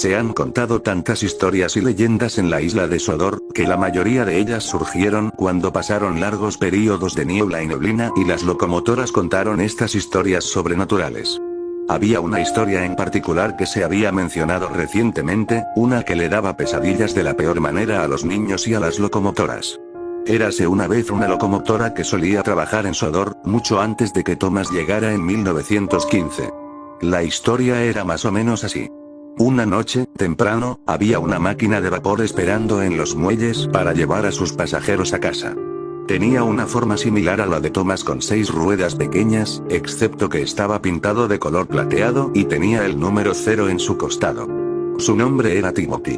Se han contado tantas historias y leyendas en la isla de Sodor, que la mayoría de ellas surgieron cuando pasaron largos períodos de niebla y neblina y las locomotoras contaron estas historias sobrenaturales. Había una historia en particular que se había mencionado recientemente, una que le daba pesadillas de la peor manera a los niños y a las locomotoras. Érase una vez una locomotora que solía trabajar en Sodor, mucho antes de que Thomas llegara en 1915. La historia era más o menos así. Una noche, temprano, había una máquina de vapor esperando en los muelles para llevar a sus pasajeros a casa. Tenía una forma similar a la de Thomas con 6 ruedas pequeñas, excepto que estaba pintado de color plateado y tenía el número 0 en su costado. Su nombre era Timothy.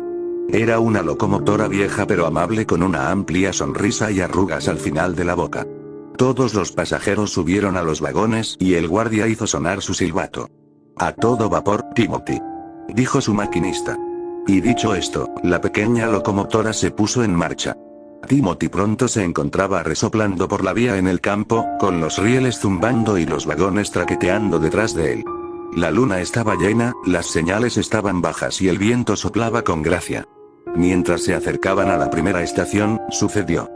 Era una locomotora vieja pero amable con una amplia sonrisa y arrugas al final de la boca. Todos los pasajeros subieron a los vagones y el guardia hizo sonar su silbato. «A todo vapor, Timothy», dijo su maquinista. Y dicho esto, la pequeña locomotora se puso en marcha. Timothy pronto se encontraba resoplando por la vía en el campo, con los rieles zumbando y los vagones traqueteando detrás de él. La luna estaba llena, las señales estaban bajas y el viento soplaba con gracia. Mientras se acercaban a la primera estación, sucedió.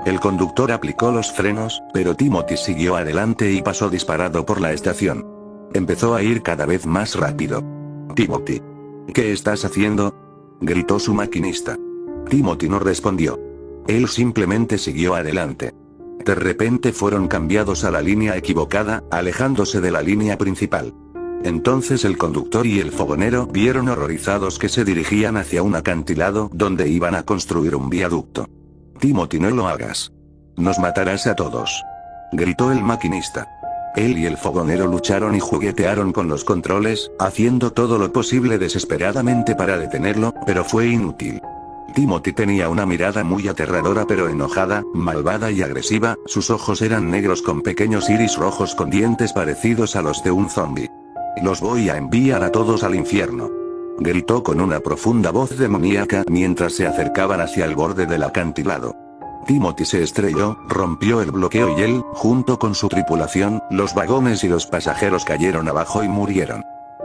El conductor aplicó los frenos, pero Timothy siguió adelante y pasó disparado por la estación. Empezó a ir cada vez más rápido. «Timothy, ¿qué estás haciendo?», gritó su maquinista. Timothy no respondió. Él simplemente siguió adelante. De repente fueron cambiados a la línea equivocada, alejándose de la línea principal. Entonces el conductor y el fogonero vieron horrorizados que se dirigían hacia un acantilado donde iban a construir un viaducto. «Timothy, no lo hagas. Nos matarás a todos», gritó el maquinista. Él y el fogonero lucharon y juguetearon con los controles, haciendo todo lo posible desesperadamente para detenerlo, pero fue inútil. Timothy tenía una mirada muy aterradora pero enojada, malvada y agresiva, sus ojos eran negros con pequeños iris rojos con dientes parecidos a los de un zombi. «Los voy a enviar a todos al infierno», gritó con una profunda voz demoníaca mientras se acercaban hacia el borde del acantilado. Timothy se estrelló, rompió el bloqueo y él, junto con su tripulación, los vagones y los pasajeros cayeron abajo y murieron.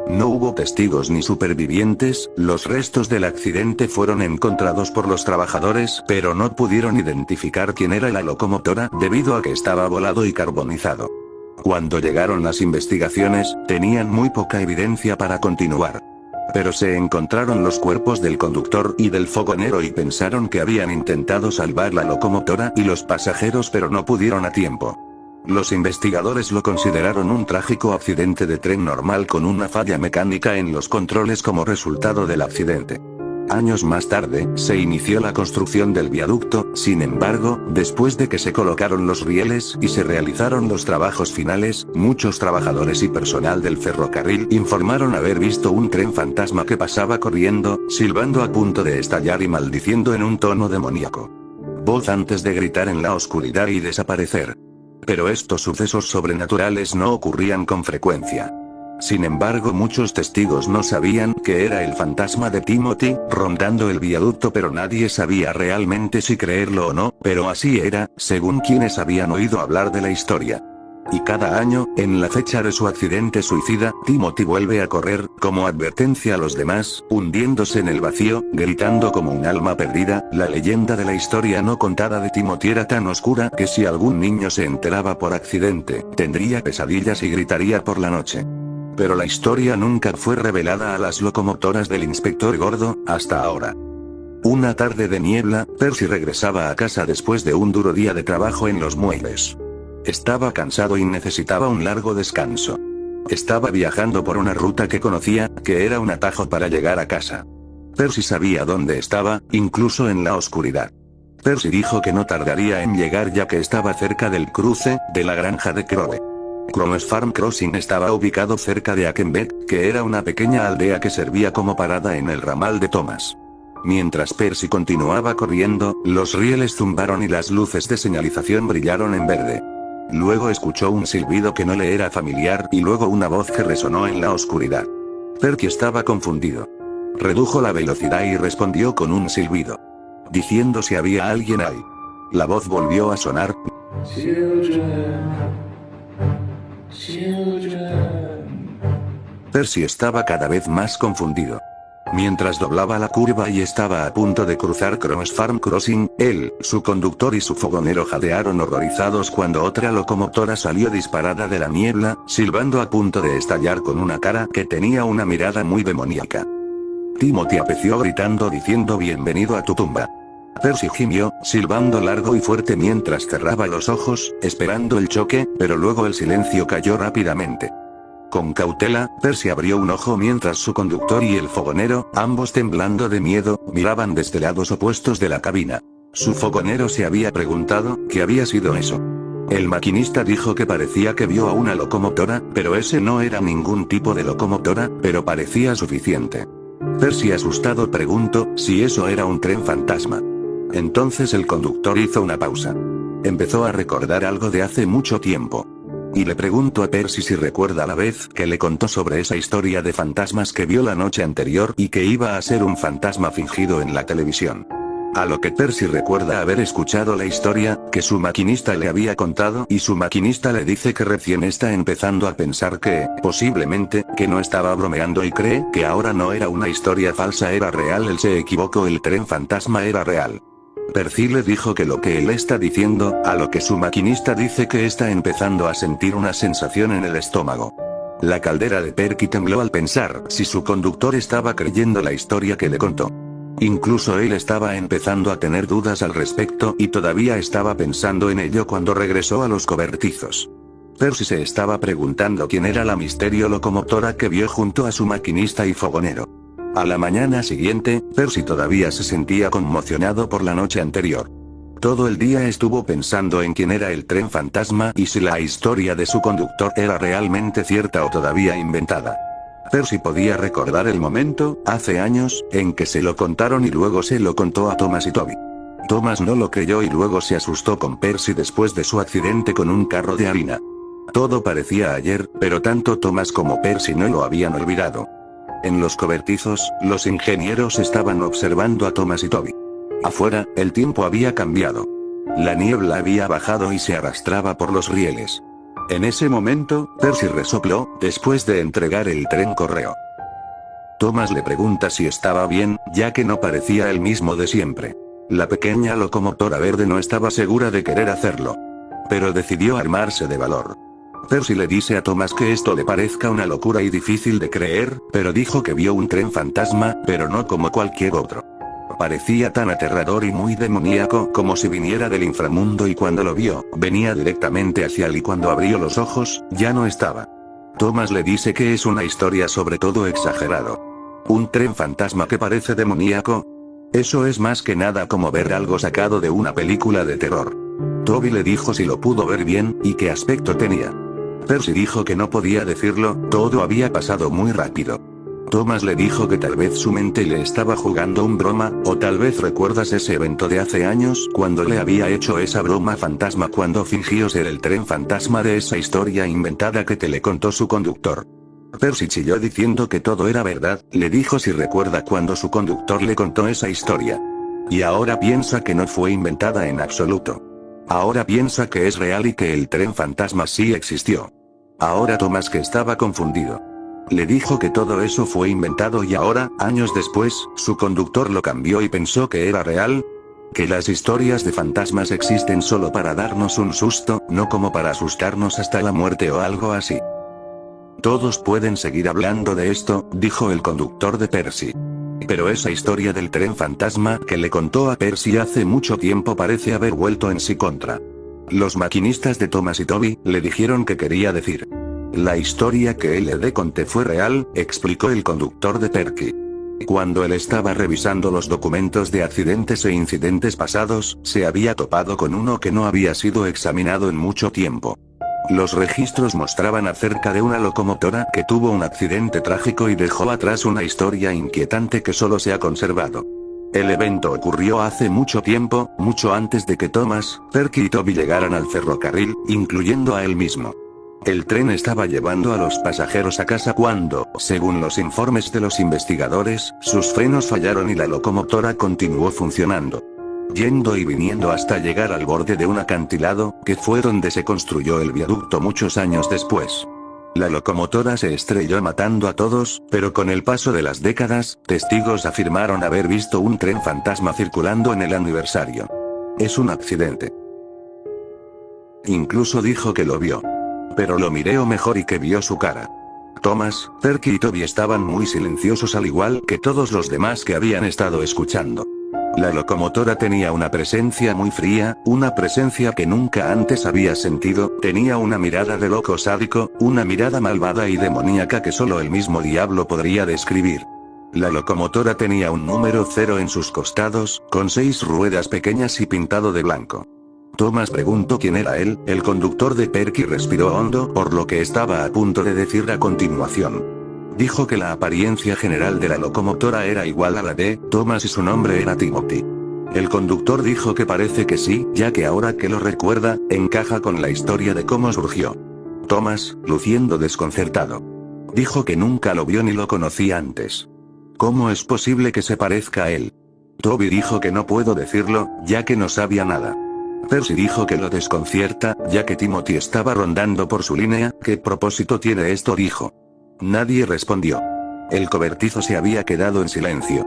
No hubo testigos ni supervivientes, los restos del accidente fueron encontrados por los trabajadores pero no pudieron identificar quién era la locomotora debido a que estaba volado y carbonizado. Cuando llegaron las investigaciones, tenían muy poca evidencia para continuar. Pero se encontraron los cuerpos del conductor y del fogonero y pensaron que habían intentado salvar la locomotora y los pasajeros pero no pudieron a tiempo. Los investigadores lo consideraron un trágico accidente de tren normal con una falla mecánica en los controles como resultado del accidente. Años más tarde, se inició la construcción del viaducto, sin embargo, después de que se colocaron los rieles y se realizaron los trabajos finales, muchos trabajadores y personal del ferrocarril informaron haber visto un tren fantasma que pasaba corriendo, silbando a punto de estallar y maldiciendo en un tono demoníaco. Voz antes de gritar en la oscuridad y desaparecer. Pero estos sucesos sobrenaturales no ocurrían con frecuencia. Sin embargo, muchos testigos no sabían que era el fantasma de Timothy, rondando el viaducto, pero nadie sabía realmente si creerlo o no, pero así era, según quienes habían oído hablar de la historia. Y cada año, en la fecha de su accidente suicida, Timothy vuelve a correr, como advertencia a los demás, hundiéndose en el vacío, gritando como un alma perdida. La leyenda de la historia no contada de Timothy era tan oscura que si algún niño se enteraba por accidente, tendría pesadillas y gritaría por la noche. Pero la historia nunca fue revelada a las locomotoras del inspector Gordo, hasta ahora. Una tarde de niebla, Percy regresaba a casa después de un duro día de trabajo en los muelles. Estaba cansado y necesitaba un largo descanso. Estaba viajando por una ruta que conocía, que era un atajo para llegar a casa. Percy sabía dónde estaba, incluso en la oscuridad. Percy dijo que no tardaría en llegar ya que estaba cerca del cruce, de la granja de Crowe. Crowe's Farm Crossing estaba ubicado cerca de Akenbeck, que era una pequeña aldea que servía como parada en el ramal de Thomas. Mientras Percy continuaba corriendo, los rieles zumbaron y las luces de señalización brillaron en verde. Luego escuchó un silbido que no le era familiar y luego una voz que resonó en la oscuridad. Percy estaba confundido. Redujo la velocidad y respondió con un silbido, diciendo si había alguien ahí. La voz volvió a sonar. Percy estaba cada vez más confundido. Mientras doblaba la curva y estaba a punto de cruzar Cross Farm Crossing, él, su conductor y su fogonero jadearon horrorizados cuando otra locomotora salió disparada de la niebla, silbando a punto de estallar con una cara que tenía una mirada muy demoníaca. Timothy apeció gritando diciendo bienvenido a tu tumba. Percy gimió, silbando largo y fuerte mientras cerraba los ojos, esperando el choque, pero luego el silencio cayó rápidamente. Con cautela, Percy abrió un ojo mientras su conductor y el fogonero, ambos temblando de miedo, miraban desde lados opuestos de la cabina. Su fogonero se había preguntado, ¿qué había sido eso? El maquinista dijo que parecía que vio a una locomotora, pero ese no era ningún tipo de locomotora, pero parecía suficiente. Percy asustado preguntó, si eso era un tren fantasma. Entonces el conductor hizo una pausa. Empezó a recordar algo de hace mucho tiempo. Y le preguntó a Percy si recuerda la vez que le contó sobre esa historia de fantasmas que vio la noche anterior y que iba a ser un fantasma fingido en la televisión. A lo que Percy recuerda haber escuchado la historia que su maquinista le había contado y su maquinista le dice que recién está empezando a pensar que, posiblemente, que no estaba bromeando y cree que ahora no era una historia falsa, era real. Él se equivocó, el tren fantasma era real. Percy le dijo que lo que él está diciendo, a lo que su maquinista dice que está empezando a sentir una sensación en el estómago. La caldera de Percy tembló al pensar si su conductor estaba creyendo la historia que le contó. Incluso él estaba empezando a tener dudas al respecto y todavía estaba pensando en ello cuando regresó a los cobertizos. Percy se estaba preguntando quién era la misterio locomotora que vio junto a su maquinista y fogonero. A la mañana siguiente, Percy todavía se sentía conmocionado por la noche anterior. Todo el día estuvo pensando en quién era el tren fantasma y si la historia de su conductor era realmente cierta o todavía inventada. Percy podía recordar el momento, hace años, en que se lo contaron y luego se lo contó a Thomas y Toby. Thomas no lo creyó y luego se asustó con Percy después de su accidente con un carro de harina. Todo parecía ayer, pero tanto Thomas como Percy no lo habían olvidado. En los cobertizos, los ingenieros estaban observando a Thomas y Toby. Afuera, el tiempo había cambiado. La niebla había bajado y se arrastraba por los rieles. En ese momento, Percy resopló, después de entregar el tren correo. Thomas le pregunta si estaba bien, ya que no parecía el mismo de siempre. La pequeña locomotora verde no estaba segura de querer hacerlo. Pero decidió armarse de valor. Percy le dice a Thomas que esto le parezca una locura y difícil de creer, pero dijo que vio un tren fantasma, pero no como cualquier otro. Parecía tan aterrador y muy demoníaco como si viniera del inframundo y cuando lo vio, venía directamente hacia él y cuando abrió los ojos, ya no estaba. Thomas le dice que es una historia sobre todo exagerado. ¿Un tren fantasma que parece demoníaco? Eso es más que nada como ver algo sacado de una película de terror. Toby le dijo si lo pudo ver bien, y qué aspecto tenía. Percy dijo que no podía decirlo, todo había pasado muy rápido. Thomas le dijo que tal vez su mente le estaba jugando un broma, o tal vez recuerdas ese evento de hace años cuando le había hecho esa broma fantasma cuando fingió ser el tren fantasma de esa historia inventada que te le contó su conductor. Percy chilló diciendo que todo era verdad, le dijo si recuerda cuando su conductor le contó esa historia. Y ahora piensa que no fue inventada en absoluto. Ahora piensa que es real y que el tren fantasma sí existió. Ahora Thomas, que estaba confundido, le dijo que todo eso fue inventado y ahora, años después, su conductor lo cambió y pensó que era real. Que las historias de fantasmas existen solo para darnos un susto, no como para asustarnos hasta la muerte o algo así. Todos pueden seguir hablando de esto, dijo el conductor de Percy. Pero esa historia del tren fantasma que le contó a Percy hace mucho tiempo parece haber vuelto en sí contra. Los maquinistas de Thomas y Toby le dijeron que quería decir. La historia que le conté fue real, explicó el conductor de Percy. Cuando él estaba revisando los documentos de accidentes e incidentes pasados, se había topado con uno que no había sido examinado en mucho tiempo. Los registros mostraban acerca de una locomotora que tuvo un accidente trágico y dejó atrás una historia inquietante que solo se ha conservado. El evento ocurrió hace mucho tiempo, mucho antes de que Thomas, Percy y Toby llegaran al ferrocarril, incluyendo a él mismo. El tren estaba llevando a los pasajeros a casa cuando, según los informes de los investigadores, sus frenos fallaron y la locomotora continuó funcionando. Yendo y viniendo hasta llegar al borde de un acantilado, que fue donde se construyó el viaducto muchos años después. La locomotora se estrelló matando a todos, pero con el paso de las décadas, testigos afirmaron haber visto un tren fantasma circulando en el aniversario. Es un accidente. Incluso dijo que lo vio. Pero lo miró mejor y que vio su cara. Thomas, Perky y Toby estaban muy silenciosos al igual que todos los demás que habían estado escuchando. La locomotora tenía una presencia muy fría, una presencia que nunca antes había sentido, tenía una mirada de loco sádico, una mirada malvada y demoníaca que solo el mismo diablo podría describir. La locomotora tenía un número 0 en sus costados, con 6 ruedas pequeñas y pintado de blanco. Thomas preguntó quién era él, el conductor de Perky respiró hondo por lo que estaba a punto de decir a continuación. Dijo que la apariencia general de la locomotora era igual a la de Thomas y su nombre era Timothy. El conductor dijo que parece que sí, ya que ahora que lo recuerda, encaja con la historia de cómo surgió. Thomas, luciendo desconcertado, dijo que nunca lo vio ni lo conocía antes. ¿Cómo es posible que se parezca a él? Toby dijo que no puedo decirlo, ya que no sabía nada. Percy dijo que lo desconcierta, ya que Timothy estaba rondando por su línea. ¿Qué propósito tiene esto?, dijo. Nadie respondió. El cobertizo se había quedado en silencio.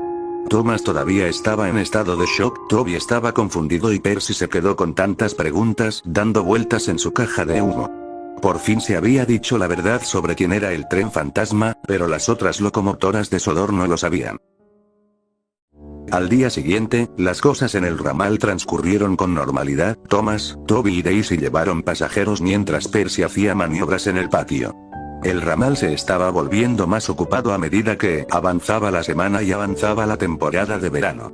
Thomas todavía estaba en estado de shock, Toby estaba confundido y Percy se quedó con tantas preguntas, dando vueltas en su caja de humo. Por fin se había dicho la verdad sobre quién era el tren fantasma, pero las otras locomotoras de Sodor no lo sabían. Al día siguiente, las cosas en el ramal transcurrieron con normalidad. Thomas, Toby y Daisy llevaron pasajeros mientras Percy hacía maniobras en el patio. El ramal se estaba volviendo más ocupado a medida que avanzaba la semana y avanzaba la temporada de verano.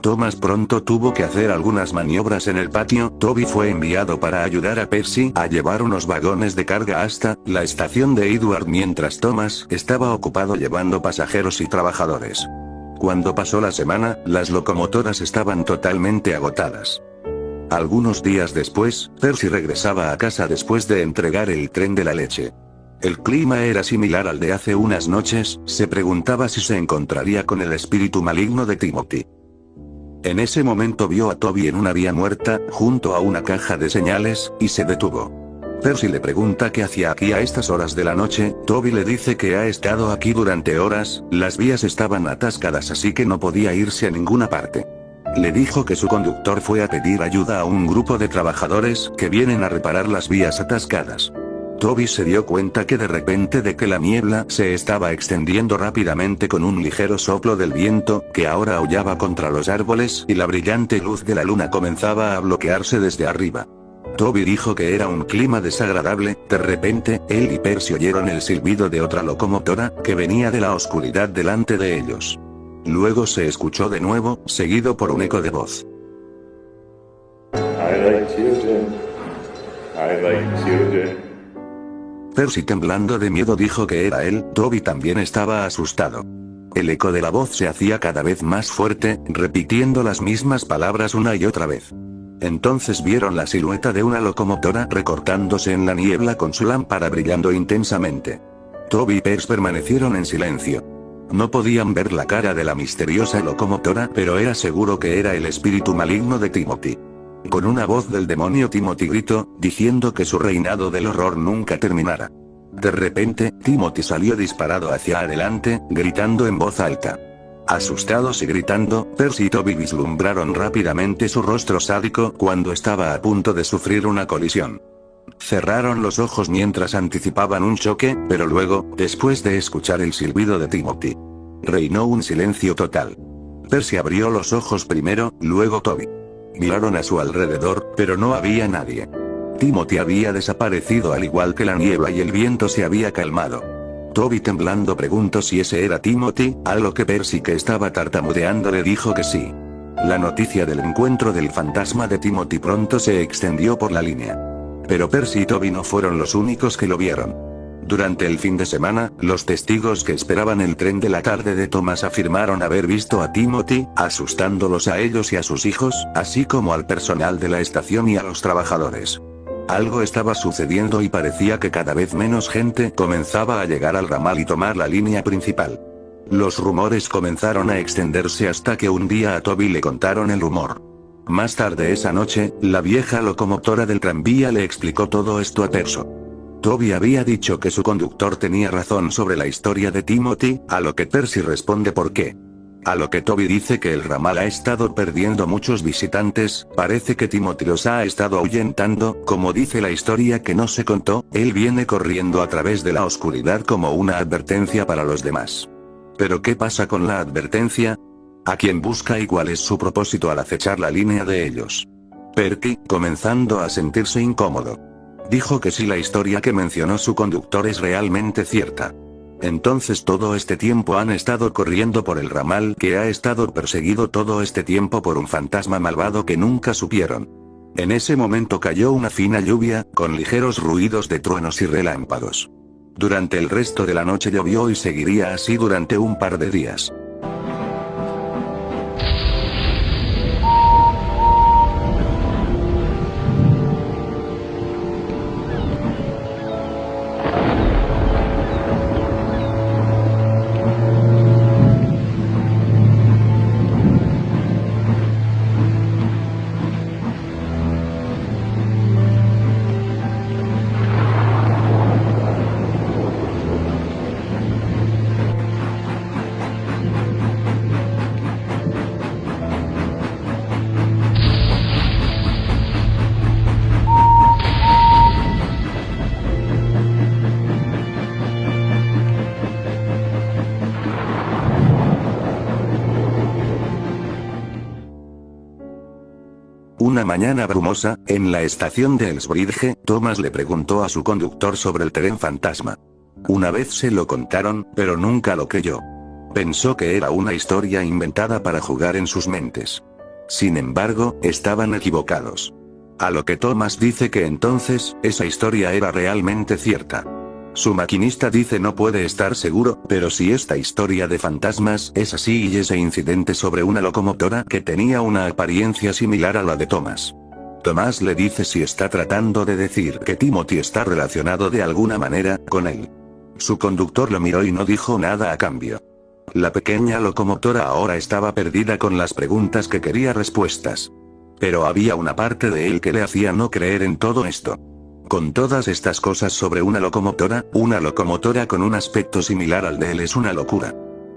Thomas pronto tuvo que hacer algunas maniobras en el patio. Toby fue enviado para ayudar a Percy a llevar unos vagones de carga hasta la estación de Edward mientras Thomas estaba ocupado llevando pasajeros y trabajadores. Cuando pasó la semana, las locomotoras estaban totalmente agotadas. Algunos días después, Percy regresaba a casa después de entregar el tren de la leche. El clima era similar al de hace unas noches, se preguntaba si se encontraría con el espíritu maligno de Timothy. En ese momento vio a Toby en una vía muerta, junto a una caja de señales, y se detuvo. Percy le pregunta qué hacía aquí a estas horas de la noche. Toby le dice que ha estado aquí durante horas, las vías estaban atascadas así que no podía irse a ninguna parte. Le dijo que su conductor fue a pedir ayuda a un grupo de trabajadores que vienen a reparar las vías atascadas. Toby se dio cuenta que de repente de que la niebla se estaba extendiendo rápidamente con un ligero soplo del viento, que ahora aullaba contra los árboles y la brillante luz de la luna comenzaba a bloquearse desde arriba. Toby dijo que era un clima desagradable. De repente, él y Percy oyeron el silbido de otra locomotora, que venía de la oscuridad delante de ellos. Luego se escuchó de nuevo, seguido por un eco de voz. I like children. I like children. Percy, temblando de miedo, dijo que era él. Toby también estaba asustado. El eco de la voz se hacía cada vez más fuerte, repitiendo las mismas palabras una y otra vez. Entonces vieron la silueta de una locomotora recortándose en la niebla con su lámpara brillando intensamente. Toby y Percy permanecieron en silencio. No podían ver la cara de la misteriosa locomotora, pero era seguro que era el espíritu maligno de Timothy. Con una voz del demonio, Timothy gritó, diciendo que su reinado del horror nunca terminara. De repente, Timothy salió disparado hacia adelante, gritando en voz alta. Asustados y gritando, Percy y Toby vislumbraron rápidamente su rostro sádico cuando estaba a punto de sufrir una colisión. Cerraron los ojos mientras anticipaban un choque, pero luego, después de escuchar el silbido de Timothy, reinó un silencio total. Percy abrió los ojos primero, luego Toby. Miraron a su alrededor, pero no había nadie. Timothy había desaparecido al igual que la niebla y el viento se había calmado. Toby, temblando, preguntó si ese era Timothy, a lo que Percy, que estaba tartamudeando, le dijo que sí. La noticia del encuentro del fantasma de Timothy pronto se extendió por la línea. Pero Percy y Toby no fueron los únicos que lo vieron. Durante el fin de semana, los testigos que esperaban el tren de la tarde de Thomas afirmaron haber visto a Timothy, asustándolos a ellos y a sus hijos, así como al personal de la estación y a los trabajadores. Algo estaba sucediendo y parecía que cada vez menos gente comenzaba a llegar al ramal y tomar la línea principal. Los rumores comenzaron a extenderse hasta que un día a Toby le contaron el rumor. Más tarde esa noche, la vieja locomotora del tranvía le explicó todo esto a Percy. Toby había dicho que su conductor tenía razón sobre la historia de Timothy, a lo que Percy responde ¿por qué? A lo que Toby dice que el ramal ha estado perdiendo muchos visitantes, parece que Timothy los ha estado ahuyentando, como dice la historia que no se contó, él viene corriendo a través de la oscuridad como una advertencia para los demás. ¿Pero qué pasa con la advertencia? ¿A quién busca y cuál es su propósito al acechar la línea de ellos? Percy, comenzando a sentirse incómodo, dijo que si la historia que mencionó su conductor es realmente cierta, entonces todo este tiempo han estado corriendo por el ramal que ha estado perseguido todo este tiempo por un fantasma malvado que nunca supieron. En ese momento cayó una fina lluvia, con ligeros ruidos de truenos y relámpagos. Durante el resto de la noche llovió y seguiría así durante un par de días. Una mañana brumosa, en la estación de Elsbridge, Thomas le preguntó a su conductor sobre el tren fantasma. Una vez se lo contaron, pero nunca lo creyó. Pensó que era una historia inventada para jugar en sus mentes. Sin embargo, estaban equivocados. A lo que Thomas dice que entonces, esa historia era realmente cierta. Su maquinista dice no puede estar seguro, pero si esta historia de fantasmas es así y ese incidente sobre una locomotora que tenía una apariencia similar a la de Thomas. Thomas le dice si está tratando de decir que Timothy está relacionado de alguna manera con él. Su conductor lo miró y no dijo nada a cambio. La pequeña locomotora ahora estaba perdida con las preguntas que quería respuestas. Pero había una parte de él que le hacía no creer en todo esto. Con todas estas cosas sobre una locomotora con un aspecto similar al de él es una locura.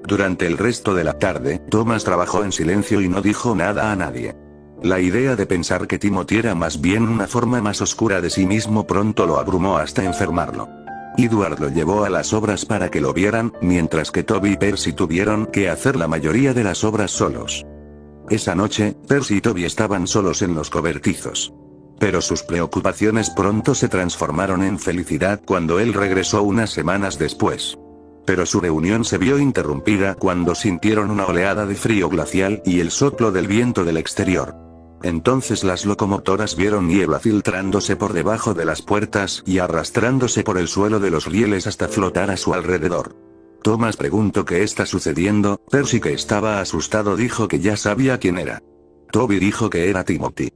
Durante el resto de la tarde, Thomas trabajó en silencio y no dijo nada a nadie. La idea de pensar que Timothy era más bien una forma más oscura de sí mismo pronto lo abrumó hasta enfermarlo. Edward lo llevó a las obras para que lo vieran, mientras que Toby y Percy tuvieron que hacer la mayoría de las obras solos. Esa noche, Percy y Toby estaban solos en los cobertizos. Pero sus preocupaciones pronto se transformaron en felicidad cuando él regresó unas semanas después. Pero su reunión se vio interrumpida cuando sintieron una oleada de frío glacial y el soplo del viento del exterior. Entonces las locomotoras vieron niebla filtrándose por debajo de las puertas y arrastrándose por el suelo de los rieles hasta flotar a su alrededor. Thomas preguntó qué está sucediendo, Percy, que estaba asustado, dijo que ya sabía quién era. Toby dijo que era Timothy.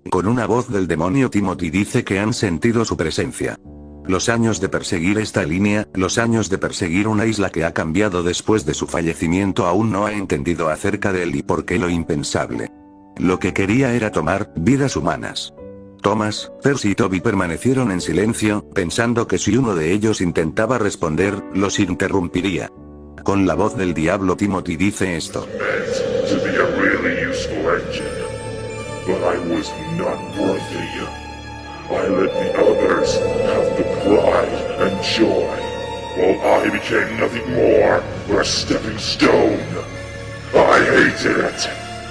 Con una voz del demonio, Timothy dice que han sentido su presencia. Los años de perseguir esta línea, los años de perseguir una isla que ha cambiado después de su fallecimiento, aún no ha entendido acerca de él y por qué lo impensable. Lo que quería era tomar vidas humanas. Thomas, Percy y Toby permanecieron en silencio, pensando que si uno de ellos intentaba responder, los interrumpiría. Con la voz del diablo, Timothy dice esto. But I was not worthy. I let the others have the pride and joy, while I became nothing more but a stepping stone. I hated it.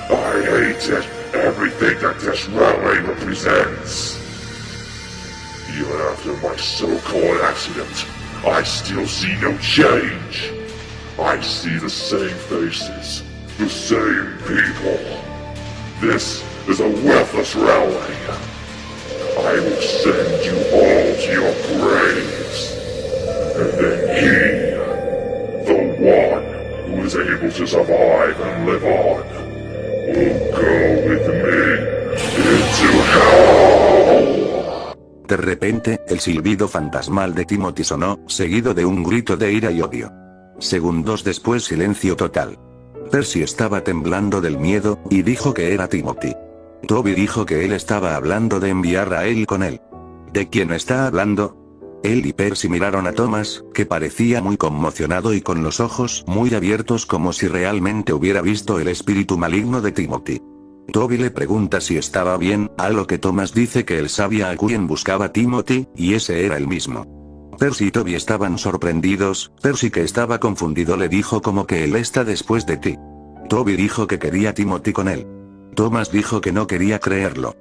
I hated everything that this railway represents. Even after my so-called accident, I still see no change. I see the same faces, the same people. This is a worthless railway. I will send you all to your graves. And then he, the one who is able to survive and live on, will go with me into hell. De repente, el silbido fantasmal de Timothy sonó, seguido de un grito de ira y odio. Segundos después, silencio total. Percy estaba temblando del miedo, y dijo que era Timothy. Toby dijo que él estaba hablando de enviar a él con él. ¿De quién está hablando? Él y Percy miraron a Thomas, que parecía muy conmocionado y con los ojos muy abiertos como si realmente hubiera visto el espíritu maligno de Timothy. Toby le pregunta si estaba bien, a lo que Thomas dice que él sabía a quién buscaba Timothy, y ese era el mismo. Percy y Toby estaban sorprendidos. Percy, que estaba confundido, le dijo como que él está después de ti. Toby dijo que quería a Timothy con él. Thomas dijo que no quería creerlo.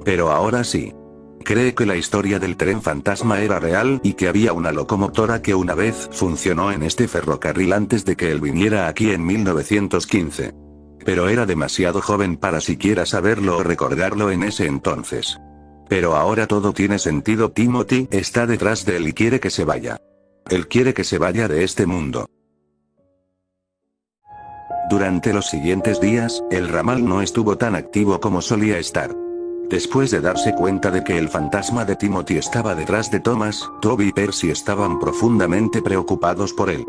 Pero ahora sí. Cree que la historia del tren fantasma era real y que había una locomotora que una vez funcionó en este ferrocarril antes de que él viniera aquí en 1915. Pero era demasiado joven para siquiera saberlo o recordarlo en ese entonces. Pero ahora todo tiene sentido. Timothy está detrás de él y quiere que se vaya. Él quiere que se vaya de este mundo. Durante los siguientes días, el ramal no estuvo tan activo como solía estar. Después de darse cuenta de que el fantasma de Timothy estaba detrás de Thomas, Toby y Percy estaban profundamente preocupados por él.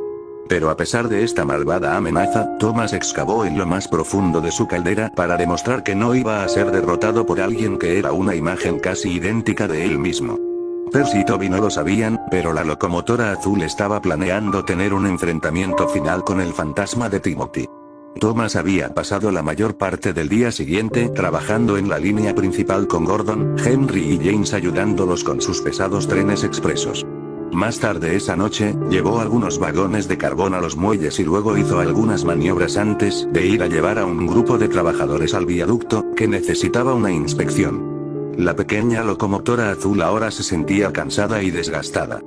Pero a pesar de esta malvada amenaza, Thomas excavó en lo más profundo de su caldera para demostrar que no iba a ser derrotado por alguien que era una imagen casi idéntica de él mismo. Percy y Toby no lo sabían, pero la locomotora azul estaba planeando tener un enfrentamiento final con el fantasma de Timothy. Thomas había pasado la mayor parte del día siguiente trabajando en la línea principal con Gordon, Henry y James, ayudándolos con sus pesados trenes expresos. Más tarde esa noche, llevó algunos vagones de carbón a los muelles y luego hizo algunas maniobras antes de ir a llevar a un grupo de trabajadores al viaducto, que necesitaba una inspección. La pequeña locomotora azul ahora se sentía cansada y desgastada.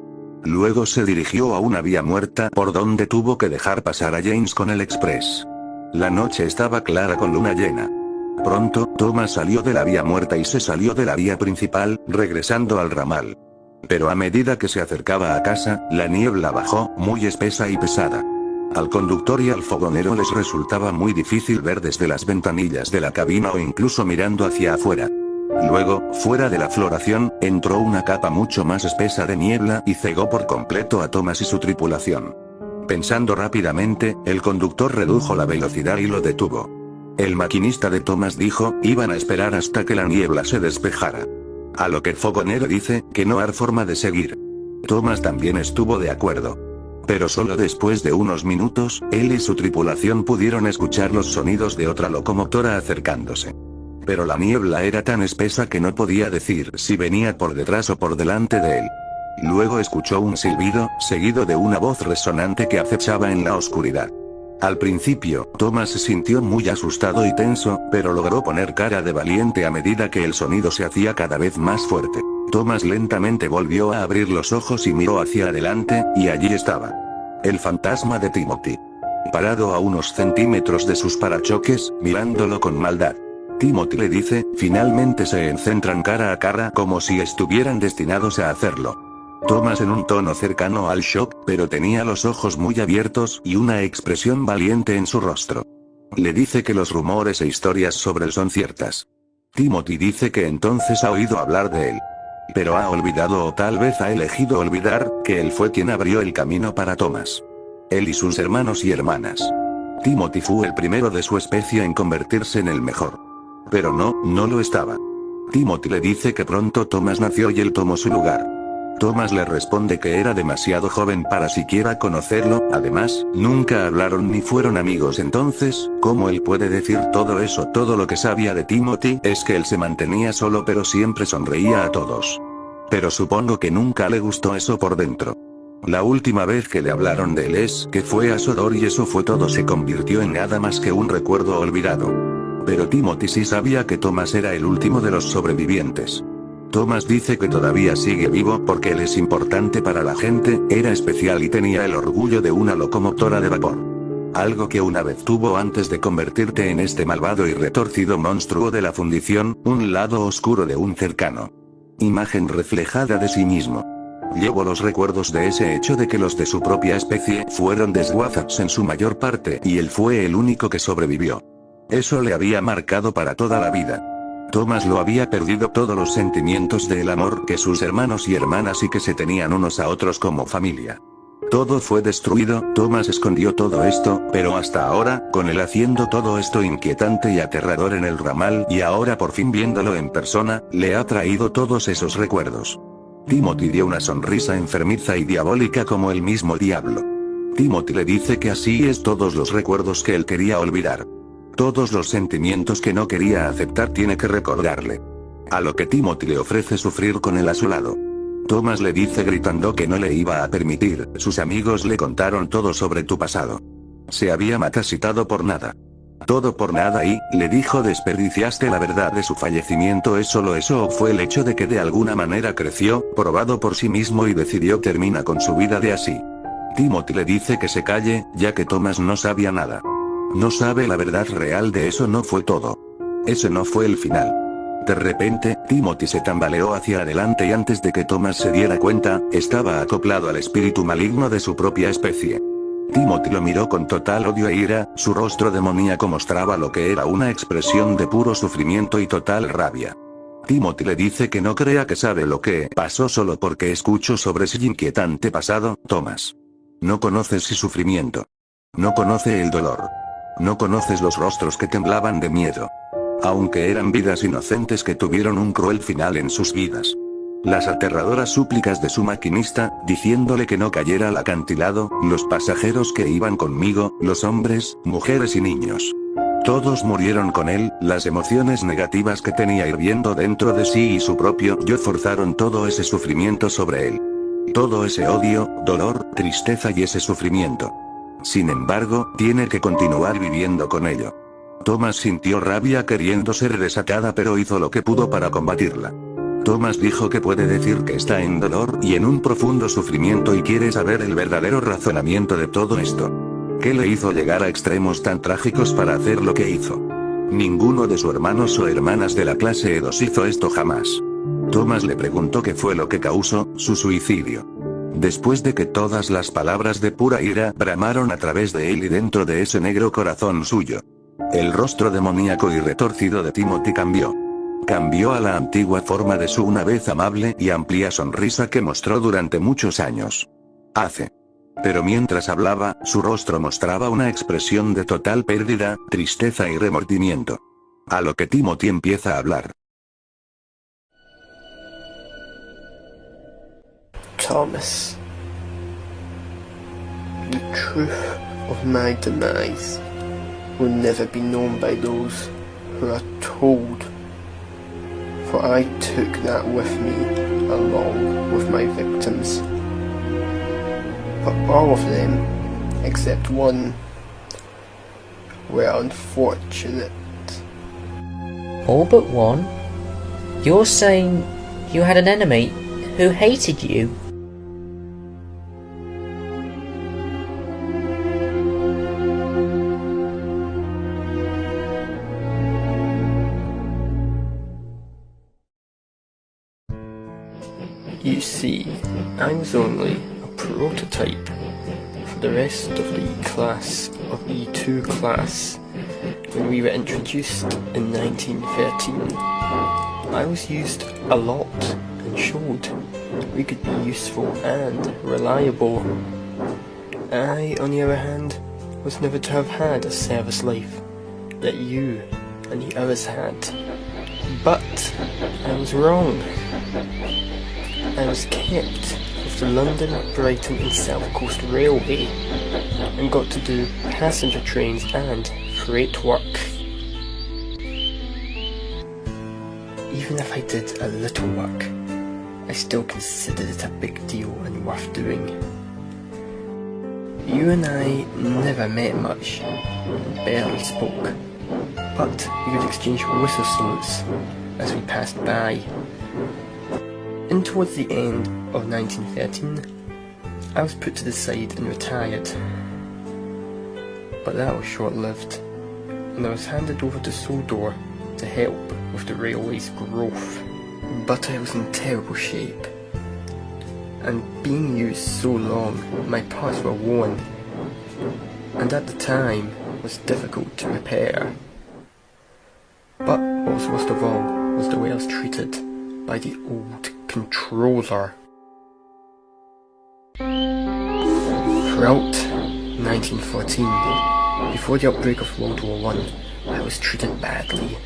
Luego se dirigió a una vía muerta por donde tuvo que dejar pasar a James con el express. La noche estaba clara con luna llena. Pronto, Thomas salió de la vía muerta y se salió de la vía principal, regresando al ramal. Pero a medida que se acercaba a casa, la niebla bajó, muy espesa y pesada. Al conductor y al fogonero les resultaba muy difícil ver desde las ventanillas de la cabina o incluso mirando hacia afuera. Luego, fuera de la floración, entró una capa mucho más espesa de niebla y cegó por completo a Thomas y su tripulación. Pensando rápidamente, el conductor redujo la velocidad y lo detuvo. El maquinista de Thomas dijo, iban a esperar hasta que la niebla se despejara. A lo que el fogonero dice, que no hay forma de seguir. Thomas también estuvo de acuerdo. Pero solo después de unos minutos, él y su tripulación pudieron escuchar los sonidos de otra locomotora acercándose. Pero la niebla era tan espesa que no podía decir si venía por detrás o por delante de él. Luego escuchó un silbido, seguido de una voz resonante que acechaba en la oscuridad. Al principio, Thomas se sintió muy asustado y tenso, pero logró poner cara de valiente a medida que el sonido se hacía cada vez más fuerte. Thomas lentamente volvió a abrir los ojos y miró hacia adelante, y allí estaba. El fantasma de Timothy. Parado a unos centímetros de sus parachoques, mirándolo con maldad. Timothy le dice, finalmente se encentran cara a cara como si estuvieran destinados a hacerlo. Thomas, en un tono cercano al shock, pero tenía los ojos muy abiertos y una expresión valiente en su rostro. Le dice que los rumores e historias sobre él son ciertas. Timothy dice que entonces ha oído hablar de él. Pero ha olvidado, o tal vez ha elegido olvidar, que él fue quien abrió el camino para Thomas. Él y sus hermanos y hermanas. Timothy fue el primero de su especie en convertirse en el mejor. Pero no lo estaba. Timothy le dice que pronto Thomas nació y él tomó su lugar. Thomas le responde que era demasiado joven para siquiera conocerlo, además, nunca hablaron ni fueron amigos. Entonces, ¿cómo él puede decir todo eso? Todo lo que sabía de Timothy es que él se mantenía solo pero siempre sonreía a todos. Pero supongo que nunca le gustó eso por dentro. La última vez que le hablaron de él es que fue a Sodor y eso fue todo, se convirtió en nada más que un recuerdo olvidado. Pero Timothy sí sabía que Thomas era el último de los sobrevivientes. Thomas dice que todavía sigue vivo porque él es importante para la gente, era especial y tenía el orgullo de una locomotora de vapor. Algo que una vez tuvo antes de convertirte en este malvado y retorcido monstruo de la fundición, un lado oscuro de un cercano. Imagen reflejada de sí mismo. Llevo los recuerdos de ese hecho de que los de su propia especie fueron desguazados en su mayor parte y él fue el único que sobrevivió. Eso le había marcado para toda la vida. Thomas lo había perdido todos los sentimientos del amor que sus hermanos y hermanas y que se tenían unos a otros como familia. Todo fue destruido. Thomas escondió todo esto, pero hasta ahora, con él haciendo todo esto inquietante y aterrador en el ramal y ahora por fin viéndolo en persona, le ha traído todos esos recuerdos. Timothy dio una sonrisa enfermiza y diabólica como el mismo diablo. Timothy le dice que así es todos los recuerdos que él quería olvidar. Todos los sentimientos que no quería aceptar tiene que recordarle. A lo que Timothy le ofrece sufrir con él a su lado. Thomas le dice gritando que no le iba a permitir, sus amigos le contaron todo sobre tu pasado. Se había matacitado por nada. Todo por nada y, le dijo, desperdiciaste la verdad de su fallecimiento. ¿Es solo eso o fue el hecho de que de alguna manera creció, probado por sí mismo y decidió terminar con su vida de así? Timothy le dice que se calle, ya que Thomas no sabía nada. No sabe la verdad real de eso, no fue todo. Ese no fue el final. De repente, Timothy se tambaleó hacia adelante y antes de que Thomas se diera cuenta, estaba acoplado al espíritu maligno de su propia especie. Timothy lo miró con total odio e ira, su rostro demoníaco mostraba lo que era una expresión de puro sufrimiento y total rabia. Timothy le dice que no crea que sabe lo que pasó solo porque escuchó sobre su inquietante pasado. Thomas, no conoces su sufrimiento. No conoce el dolor. No conoces los rostros que temblaban de miedo. Aunque eran vidas inocentes que tuvieron un cruel final en sus vidas. Las aterradoras súplicas de su maquinista, diciéndole que no cayera al acantilado, los pasajeros que iban conmigo, los hombres, mujeres y niños. Todos murieron con él, las emociones negativas que tenía hirviendo dentro de sí y su propio yo forzaron todo ese sufrimiento sobre él. Todo ese odio, dolor, tristeza y ese sufrimiento. Sin embargo, tiene que continuar viviendo con ello. Thomas sintió rabia queriendo ser desatada pero hizo lo que pudo para combatirla. Thomas dijo que puede decir que está en dolor y en un profundo sufrimiento y quiere saber el verdadero razonamiento de todo esto. ¿Qué le hizo llegar a extremos tan trágicos para hacer lo que hizo? Ninguno de sus hermanos o hermanas de la clase E2 hizo esto jamás. Thomas le preguntó qué fue lo que causó su suicidio. Después de que todas las palabras de pura ira bramaron a través de él y dentro de ese negro corazón suyo. El rostro demoníaco y retorcido de Timothy cambió. Cambió a la antigua forma de su una vez amable y amplia sonrisa que mostró durante muchos años. Pero mientras hablaba, su rostro mostraba una expresión de total pérdida, tristeza y remordimiento. A lo que Timothy empieza a hablar. Thomas, the truth of my demise will never be known by those who are told, for I took that with me along with my victims. But all of them, except one, were unfortunate. All but one? You're saying you had an enemy who hated you? You see, I was only a prototype for the rest of the class of E2 class when we were introduced in 1913. I was used a lot and showed we could be useful and reliable. I, on the other hand, was never to have had a service life that you and the others had. But I was wrong. I was kept with the London, Brighton and South Coast Railway and got to do passenger trains and freight work. Even if I did a little work, I still considered it a big deal and worth doing. You and I never met much, and barely spoke, but we would exchange whistle salutes as we passed by. And towards the end of 1913, I was put to the side and retired. But that was short-lived, and I was handed over to Sodor to help with the railway's growth. But I was in terrible shape, and being used so long, my parts were worn, and at the time was difficult to repair. But what was worst of all was the way I was treated by the old controller. Throughout 1914, before the outbreak of World War I was treated badly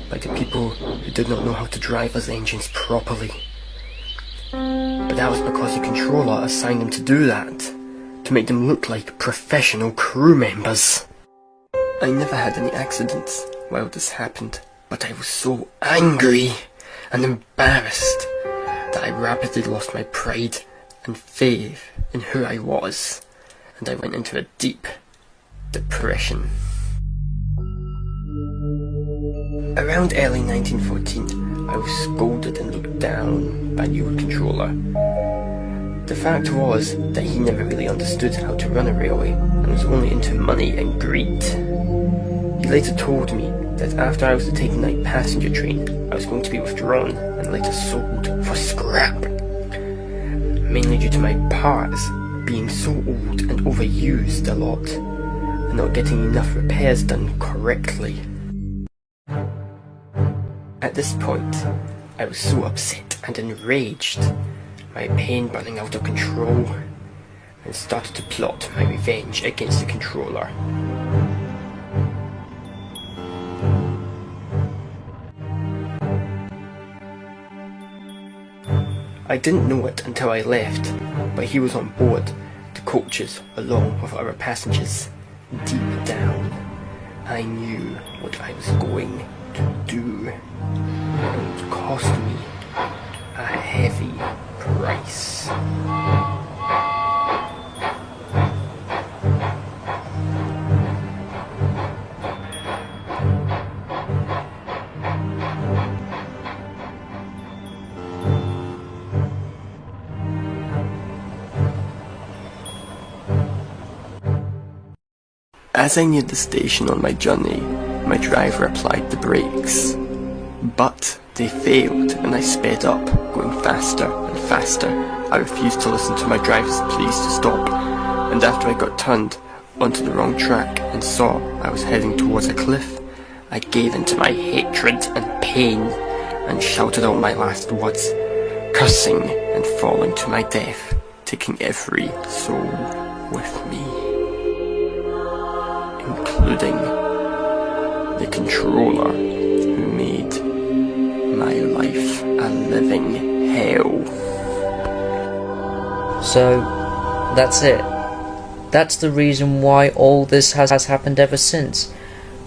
by the people who did not know how to drive us engines properly. but that was because the controller assigned them to do that, to make them look like professional crew members. I never had any accidents while this happened, but I was so angry and embarrassed that I rapidly lost my pride and faith in who I was, and I went into a deep depression. Around early 1914, I was scolded and looked down by the old controller. The fact was that he never really understood how to run a railway and was only into money and greed. He later told me that after I was to take the night passenger train, I was going to be withdrawn and later sold for scrap, mainly due to my parts being so old and overused a lot, and not getting enough repairs done correctly. At this point, I was so upset and enraged, my pain running out of control, and started to plot my revenge against the controller. I didn't know it until I left, but he was on board the coaches along with other passengers. Deep down, I knew what I was going to do, and it would cost me a heavy price. As I neared the station on my journey, my driver applied the brakes. But they failed and I sped up, going faster and faster. I refused to listen to my driver's pleas to stop, and after I got turned onto the wrong track and saw I was heading towards a cliff, I gave in to my hatred and pain and shouted out my last words, cursing and falling to my death, taking every soul with me, including the controller who made my life a living hell. So, that's it. That's the reason why all this has happened ever since.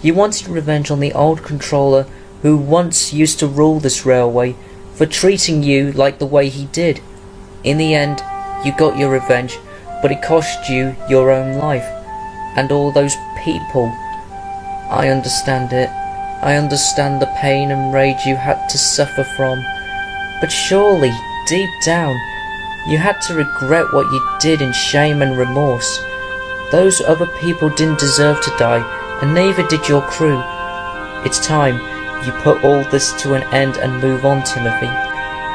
You wanted revenge on the old controller who once used to rule this railway for treating you like the way he did. In the end, you got your revenge, but it cost you your own life. And all those people. I understand it. I understand the pain and rage you had to suffer from. But surely, deep down, you had to regret what you did in shame and remorse. Those other people didn't deserve to die, and neither did your crew. It's time you put all this to an end and move on, Timothy.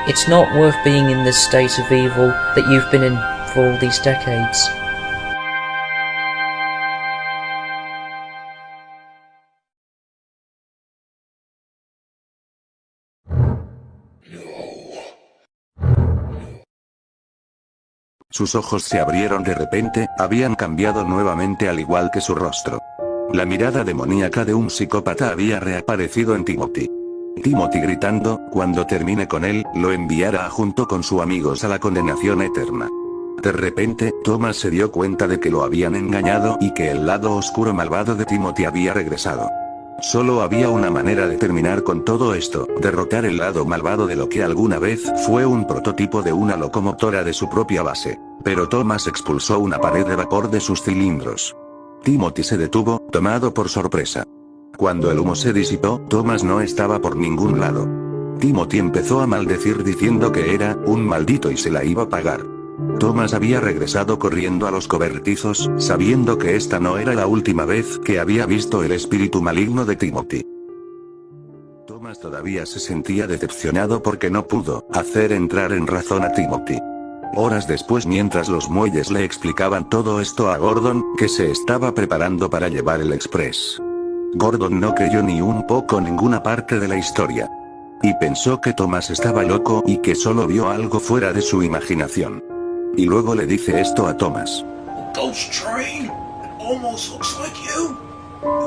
It's not worth being in this state of evil that you've been in for all these decades. Sus ojos se abrieron de repente, habían cambiado nuevamente al igual que su rostro. La mirada demoníaca de un psicópata había reaparecido en Timothy. Timothy gritando, cuando termine con él, lo enviará junto con sus amigos a la condenación eterna. De repente, Thomas se dio cuenta de que lo habían engañado y que el lado oscuro malvado de Timothy había regresado. Solo había una manera de terminar con todo esto, derrotar el lado malvado de lo que alguna vez fue un prototipo de una locomotora de su propia base. Pero Thomas expulsó una pared de vapor de sus cilindros. Timothy se detuvo, tomado por sorpresa. Cuando el humo se disipó, Thomas no estaba por ningún lado. Timothy empezó a maldecir diciendo que era un maldito y se la iba a pagar. Thomas había regresado corriendo a los cobertizos, sabiendo que esta no era la última vez que había visto el espíritu maligno de Timothy. Thomas todavía se sentía decepcionado porque no pudo hacer entrar en razón a Timothy. Horas después, mientras los muelles le explicaban todo esto a Gordon, que se estaba preparando para llevar el express. Gordon no creyó ni un poco ninguna parte de la historia. Y pensó que Thomas estaba loco y que solo vio algo fuera de su imaginación. Y luego le dice esto a Thomas. Ghost train? It almost looks like you.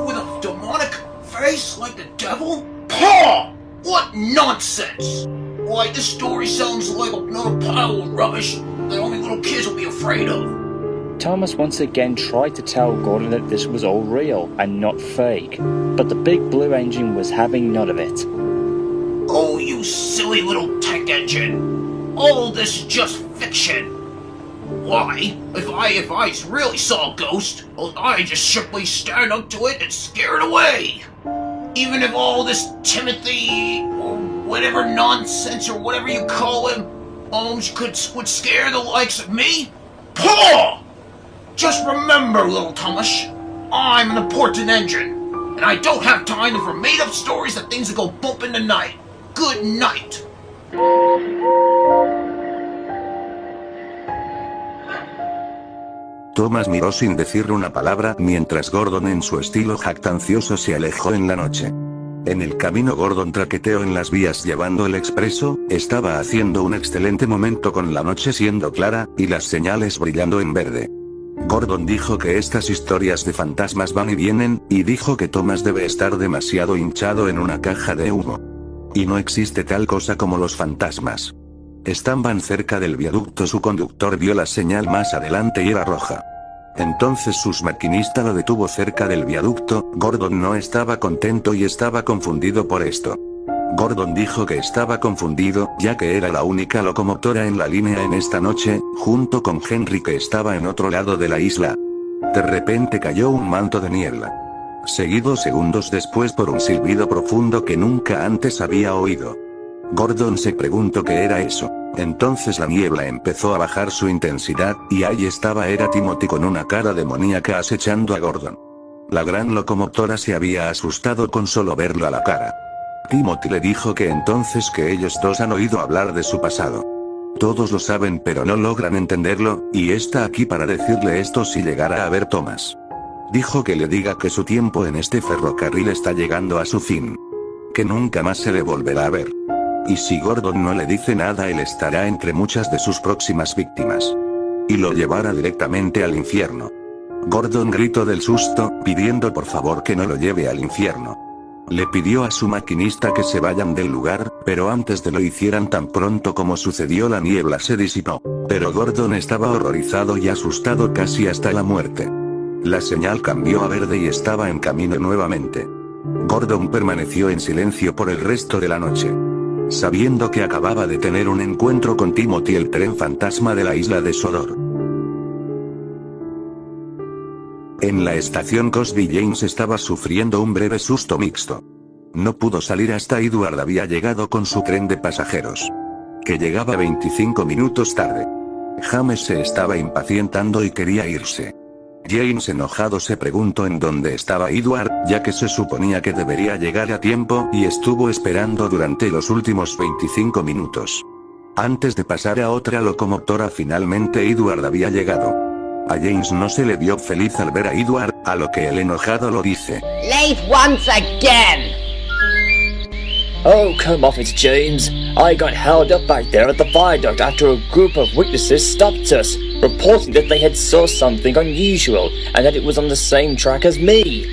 With a demonic face like the devil? Paul! What nonsense! Why, this story sounds like another pile of rubbish that only little kids will be afraid of. Thomas once again tried to tell Gordon that this was all real and not fake, but the big blue engine was having none of it. Oh, you silly little tech engine. All this is just fiction. Why? If I really saw a ghost, well, I just simply stand up to it and scare it away. Even if all this Timothy, or whatever nonsense, or whatever you call him, would scare the likes of me? Paw! Just remember, little Thomas, I'm an important engine, and I don't have time for made-up stories that things that go bump in the night. Good night. Thomas miró sin decir una palabra mientras Gordon en su estilo jactancioso se alejó en la noche. En el camino Gordon traqueteó en las vías llevando el expreso, estaba haciendo un excelente momento con la noche siendo clara, y las señales brillando en verde. Gordon dijo que estas historias de fantasmas van y vienen, y dijo que Thomas debe estar demasiado hinchado en una caja de humo. Y no existe tal cosa como los fantasmas. Estaban cerca del viaducto, su conductor vio la señal más adelante y era roja. Entonces su maquinista lo detuvo cerca del viaducto. Gordon no estaba contento y estaba confundido por esto. Gordon dijo que estaba confundido, ya que era la única locomotora en la línea en esta noche, junto con Henry que estaba en otro lado de la isla. De repente cayó un manto de niebla, seguido segundos después por un silbido profundo que nunca antes había oído. Gordon se preguntó qué era eso. Entonces la niebla empezó a bajar su intensidad, y ahí era Timothy con una cara demoníaca acechando a Gordon. La gran locomotora se había asustado con solo verlo a la cara. Timothy le dijo que entonces que ellos dos han oído hablar de su pasado. Todos lo saben pero no logran entenderlo, y está aquí para decirle esto si llegara a ver Thomas. Dijo que le diga que su tiempo en este ferrocarril está llegando a su fin. Que nunca más se le volverá a ver. Y si Gordon no le dice nada él estará entre muchas de sus próximas víctimas. Y lo llevará directamente al infierno. Gordon gritó del susto, pidiendo por favor que no lo lleve al infierno. Le pidió a su maquinista que se vayan del lugar, pero antes de lo hicieran tan pronto como sucedió la niebla se disipó. Pero Gordon estaba horrorizado y asustado casi hasta la muerte. La señal cambió a verde y estaba en camino nuevamente. Gordon permaneció en silencio por el resto de la noche, sabiendo que acababa de tener un encuentro con Timothy, el tren fantasma de la isla de Sodor. En la estación Cosby James estaba sufriendo un breve susto mixto. No pudo salir hasta Edward había llegado con su tren de pasajeros, que llegaba 25 minutos tarde. James se estaba impacientando y quería irse. James enojado se preguntó en dónde estaba Edward, ya que se suponía que debería llegar a tiempo, y estuvo esperando durante los últimos 25 minutos. Antes de pasar a otra locomotora finalmente Edward había llegado. A James no se le vio feliz al ver a Edward, a lo que el enojado lo dice. Late once again! Oh, come off it, James. I got held up back there at the viaduct after a group of witnesses stopped us, reporting that they had saw something unusual, and that it was on the same track as me.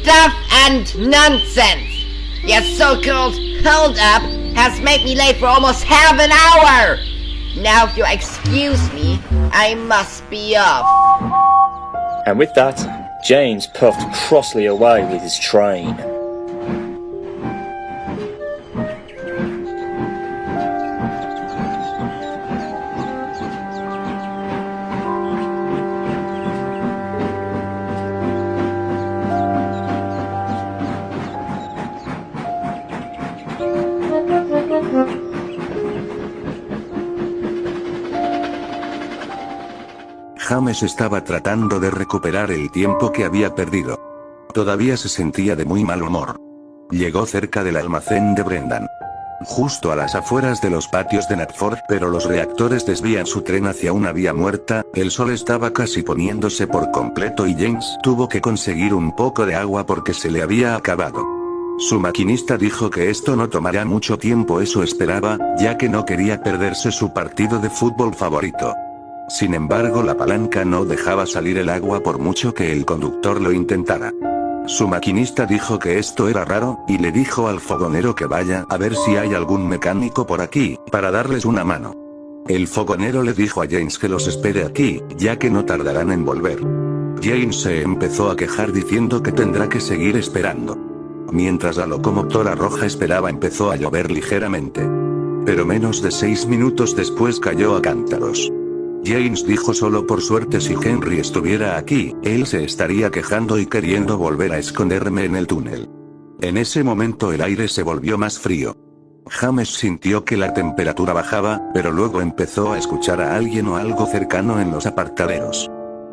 Stuff and nonsense! Your so-called hold-up has made me late for almost half an hour! Now if you excuse me, I must be off. And with that, James puffed crossly away with his train. James estaba tratando de recuperar el tiempo que había perdido. Todavía se sentía de muy mal humor. Llegó cerca del almacén de Brendan, justo a las afueras de los patios de Knapford, pero los reactores desvían su tren hacia una vía muerta, el sol estaba casi poniéndose por completo y James tuvo que conseguir un poco de agua porque se le había acabado. Su maquinista dijo que esto no tomaría mucho tiempo, eso esperaba, ya que no quería perderse su partido de fútbol favorito. Sin embargo, la palanca no dejaba salir el agua por mucho que el conductor lo intentara. Su maquinista dijo que esto era raro, y le dijo al fogonero que vaya a ver si hay algún mecánico por aquí, para darles una mano. El fogonero le dijo a James que los espere aquí, ya que no tardarán en volver. James se empezó a quejar diciendo que tendrá que seguir esperando. Mientras la locomotora roja esperaba empezó a llover ligeramente. Pero menos de 6 minutos después cayó a cántaros. James dijo solo por suerte si Henry estuviera aquí, él se estaría quejando y queriendo volver a esconderme en el túnel. En ese momento el aire se volvió más frío. James sintió que la temperatura bajaba, pero luego empezó a escuchar a alguien o algo cercano en los apartaderos.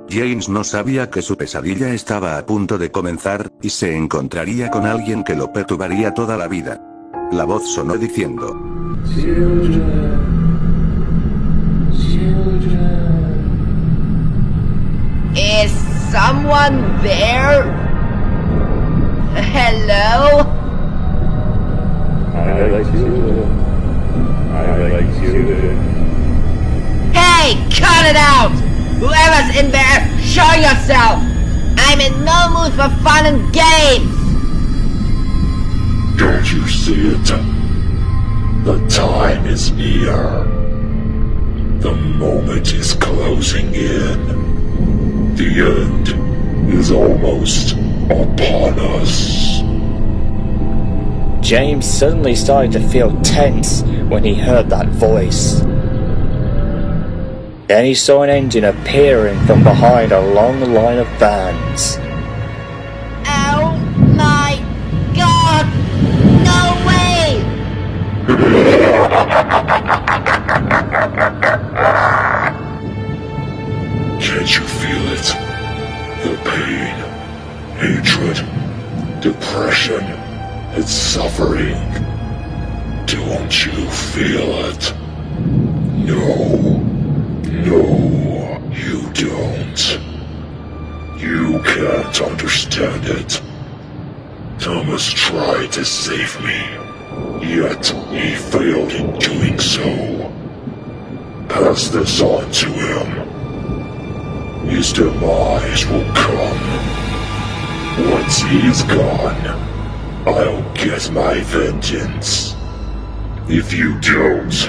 James no sabía que su pesadilla estaba a punto de comenzar, y se encontraría con alguien que lo perturbaría toda la vida. La voz sonó diciendo: Is someone there? Hello? Hey, cut it out! Whoever's in there, show yourself! I'm in no mood for fun and games! Don't you see it? The time is near. The moment is closing in. The end is almost upon us. James suddenly started to feel tense when he heard that voice. Then he saw an engine appearing from behind a long line of vans. Oh my god! No way! Can't you feel it? The pain, hatred, depression, and suffering. Don't you feel it? No, you don't. You can't understand it. Thomas tried to save me, yet he failed in doing so. Pass this on to him. His demise will come. Once he's gone, I'll get my vengeance. If you don't,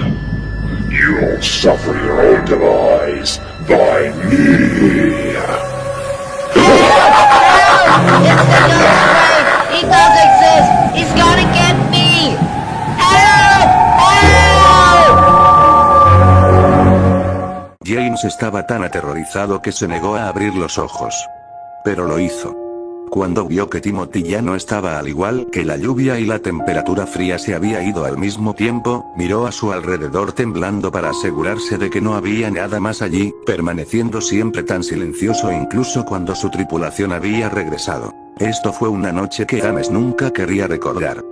you'll suffer your own demise by me. It's the Ghost Ray! He does exist! He's gonna get me! Help! Help! James estaba tan aterrorizado que se negó a abrir los ojos. Pero lo hizo. Cuando vio que Timothy ya no estaba, al igual que la lluvia y la temperatura fría se había ido al mismo tiempo, miró a su alrededor temblando para asegurarse de que no había nada más allí, permaneciendo siempre tan silencioso incluso cuando su tripulación había regresado. Esto fue una noche que James nunca querría recordar.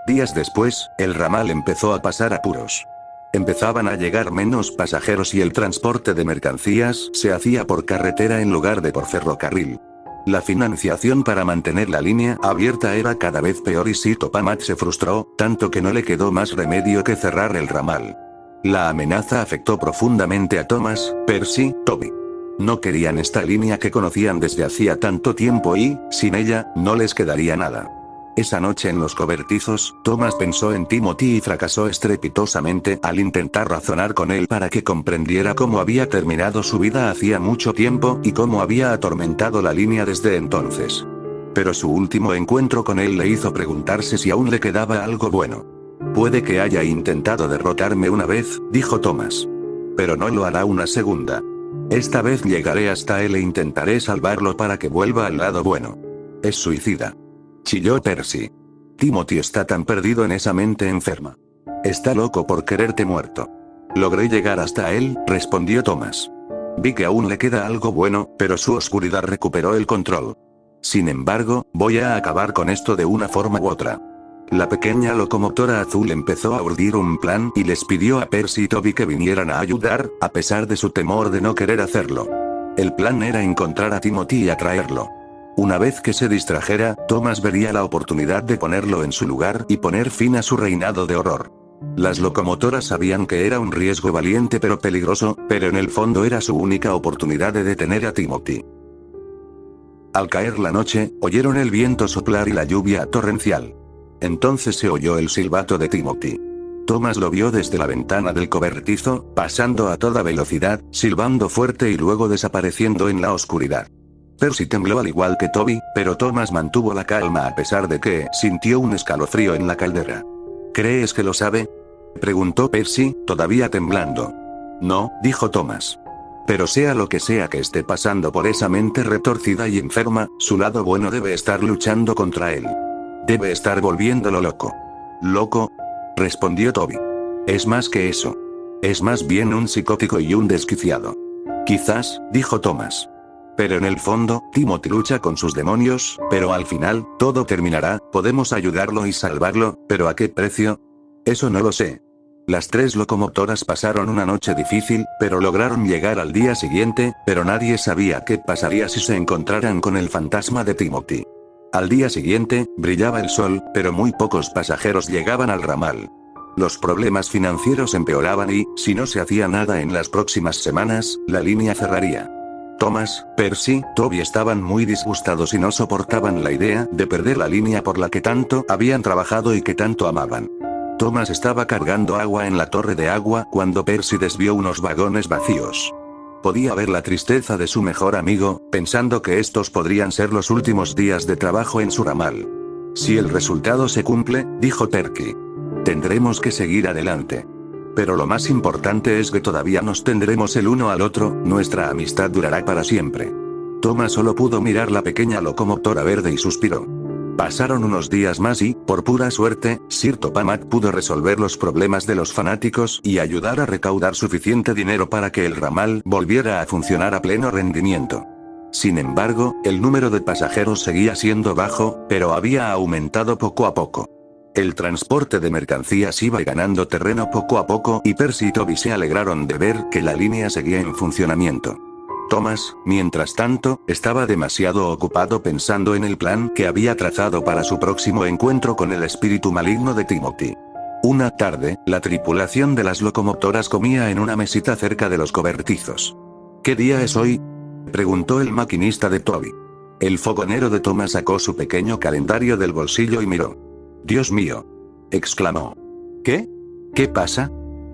Días después, el ramal empezó a pasar apuros. Empezaban a llegar menos pasajeros y el transporte de mercancías se hacía por carretera en lugar de por ferrocarril. La financiación para mantener la línea abierta era cada vez peor y Sito Pamat se frustró, tanto que no le quedó más remedio que cerrar el ramal. La amenaza afectó profundamente a Thomas, Percy, Toby. No querían esta línea que conocían desde hacía tanto tiempo y, sin ella, no les quedaría nada. Esa noche en los cobertizos, Thomas pensó en Timothy y fracasó estrepitosamente al intentar razonar con él para que comprendiera cómo había terminado su vida hacía mucho tiempo y cómo había atormentado la línea desde entonces. Pero su último encuentro con él le hizo preguntarse si aún le quedaba algo bueno. Puede que haya intentado derrotarme una vez, dijo Thomas. Pero no lo hará una segunda. Esta vez llegaré hasta él e intentaré salvarlo para que vuelva al lado bueno. Es suicida. Chilló Percy. Timothy está tan perdido en esa mente enferma. Está loco por quererte muerto. Logré llegar hasta él, respondió Thomas. Vi que aún le queda algo bueno, pero su oscuridad recuperó el control. Sin embargo, voy a acabar con esto de una forma u otra. La pequeña locomotora azul empezó a urdir un plan y les pidió a Percy y Toby que vinieran a ayudar, a pesar de su temor de no querer hacerlo. El plan era encontrar a Timothy y atraerlo. Una vez que se distrajera, Thomas vería la oportunidad de ponerlo en su lugar y poner fin a su reinado de horror. Las locomotoras sabían que era un riesgo valiente pero peligroso, pero en el fondo era su única oportunidad de detener a Timothy. Al caer la noche, oyeron el viento soplar y la lluvia torrencial. Entonces se oyó el silbato de Timothy. Thomas lo vio desde la ventana del cobertizo, pasando a toda velocidad, silbando fuerte y luego desapareciendo en la oscuridad. Percy tembló al igual que Toby, pero Thomas mantuvo la calma a pesar de que sintió un escalofrío en la caldera. ¿Crees que lo sabe?, preguntó Percy, todavía temblando. No, dijo Thomas. Pero sea lo que sea que esté pasando por esa mente retorcida y enferma, su lado bueno debe estar luchando contra él. Debe estar volviéndolo loco. ¿Loco?, respondió Toby. Es más que eso. Es más bien un psicótico y un desquiciado. Quizás, dijo Thomas. Pero en el fondo, Timothy lucha con sus demonios, pero al final, todo terminará, podemos ayudarlo y salvarlo, pero ¿a qué precio? Eso no lo sé. Las 3 locomotoras pasaron una noche difícil, pero lograron llegar al día siguiente, pero nadie sabía qué pasaría si se encontraran con el fantasma de Timothy. Al día siguiente, brillaba el sol, pero muy pocos pasajeros llegaban al ramal. Los problemas financieros empeoraban y, si no se hacía nada en las próximas semanas, la línea cerraría. Thomas, Percy, Toby estaban muy disgustados y no soportaban la idea de perder la línea por la que tanto habían trabajado y que tanto amaban. Thomas estaba cargando agua en la torre de agua cuando Percy desvió unos vagones vacíos. Podía ver la tristeza de su mejor amigo, pensando que estos podrían ser los últimos días de trabajo en su ramal. Si el resultado se cumple, dijo Percy, tendremos que seguir adelante. Pero lo más importante es que todavía nos tendremos el uno al otro, nuestra amistad durará para siempre. Thomas solo pudo mirar la pequeña locomotora verde y suspiró. Pasaron unos días más y, por pura suerte, Sir Topamat pudo resolver los problemas de los fanáticos y ayudar a recaudar suficiente dinero para que el ramal volviera a funcionar a pleno rendimiento. Sin embargo, el número de pasajeros seguía siendo bajo, pero había aumentado poco a poco. El transporte de mercancías iba ganando terreno poco a poco y Percy y Toby se alegraron de ver que la línea seguía en funcionamiento. Thomas, mientras tanto, estaba demasiado ocupado pensando en el plan que había trazado para su próximo encuentro con el espíritu maligno de Timothy. Una tarde, la tripulación de las locomotoras comía en una mesita cerca de los cobertizos. ¿Qué día es hoy?, preguntó el maquinista de Toby. El fogonero de Thomas sacó su pequeño calendario del bolsillo y miró. «Dios mío», exclamó. «¿Qué? ¿Qué pasa?»,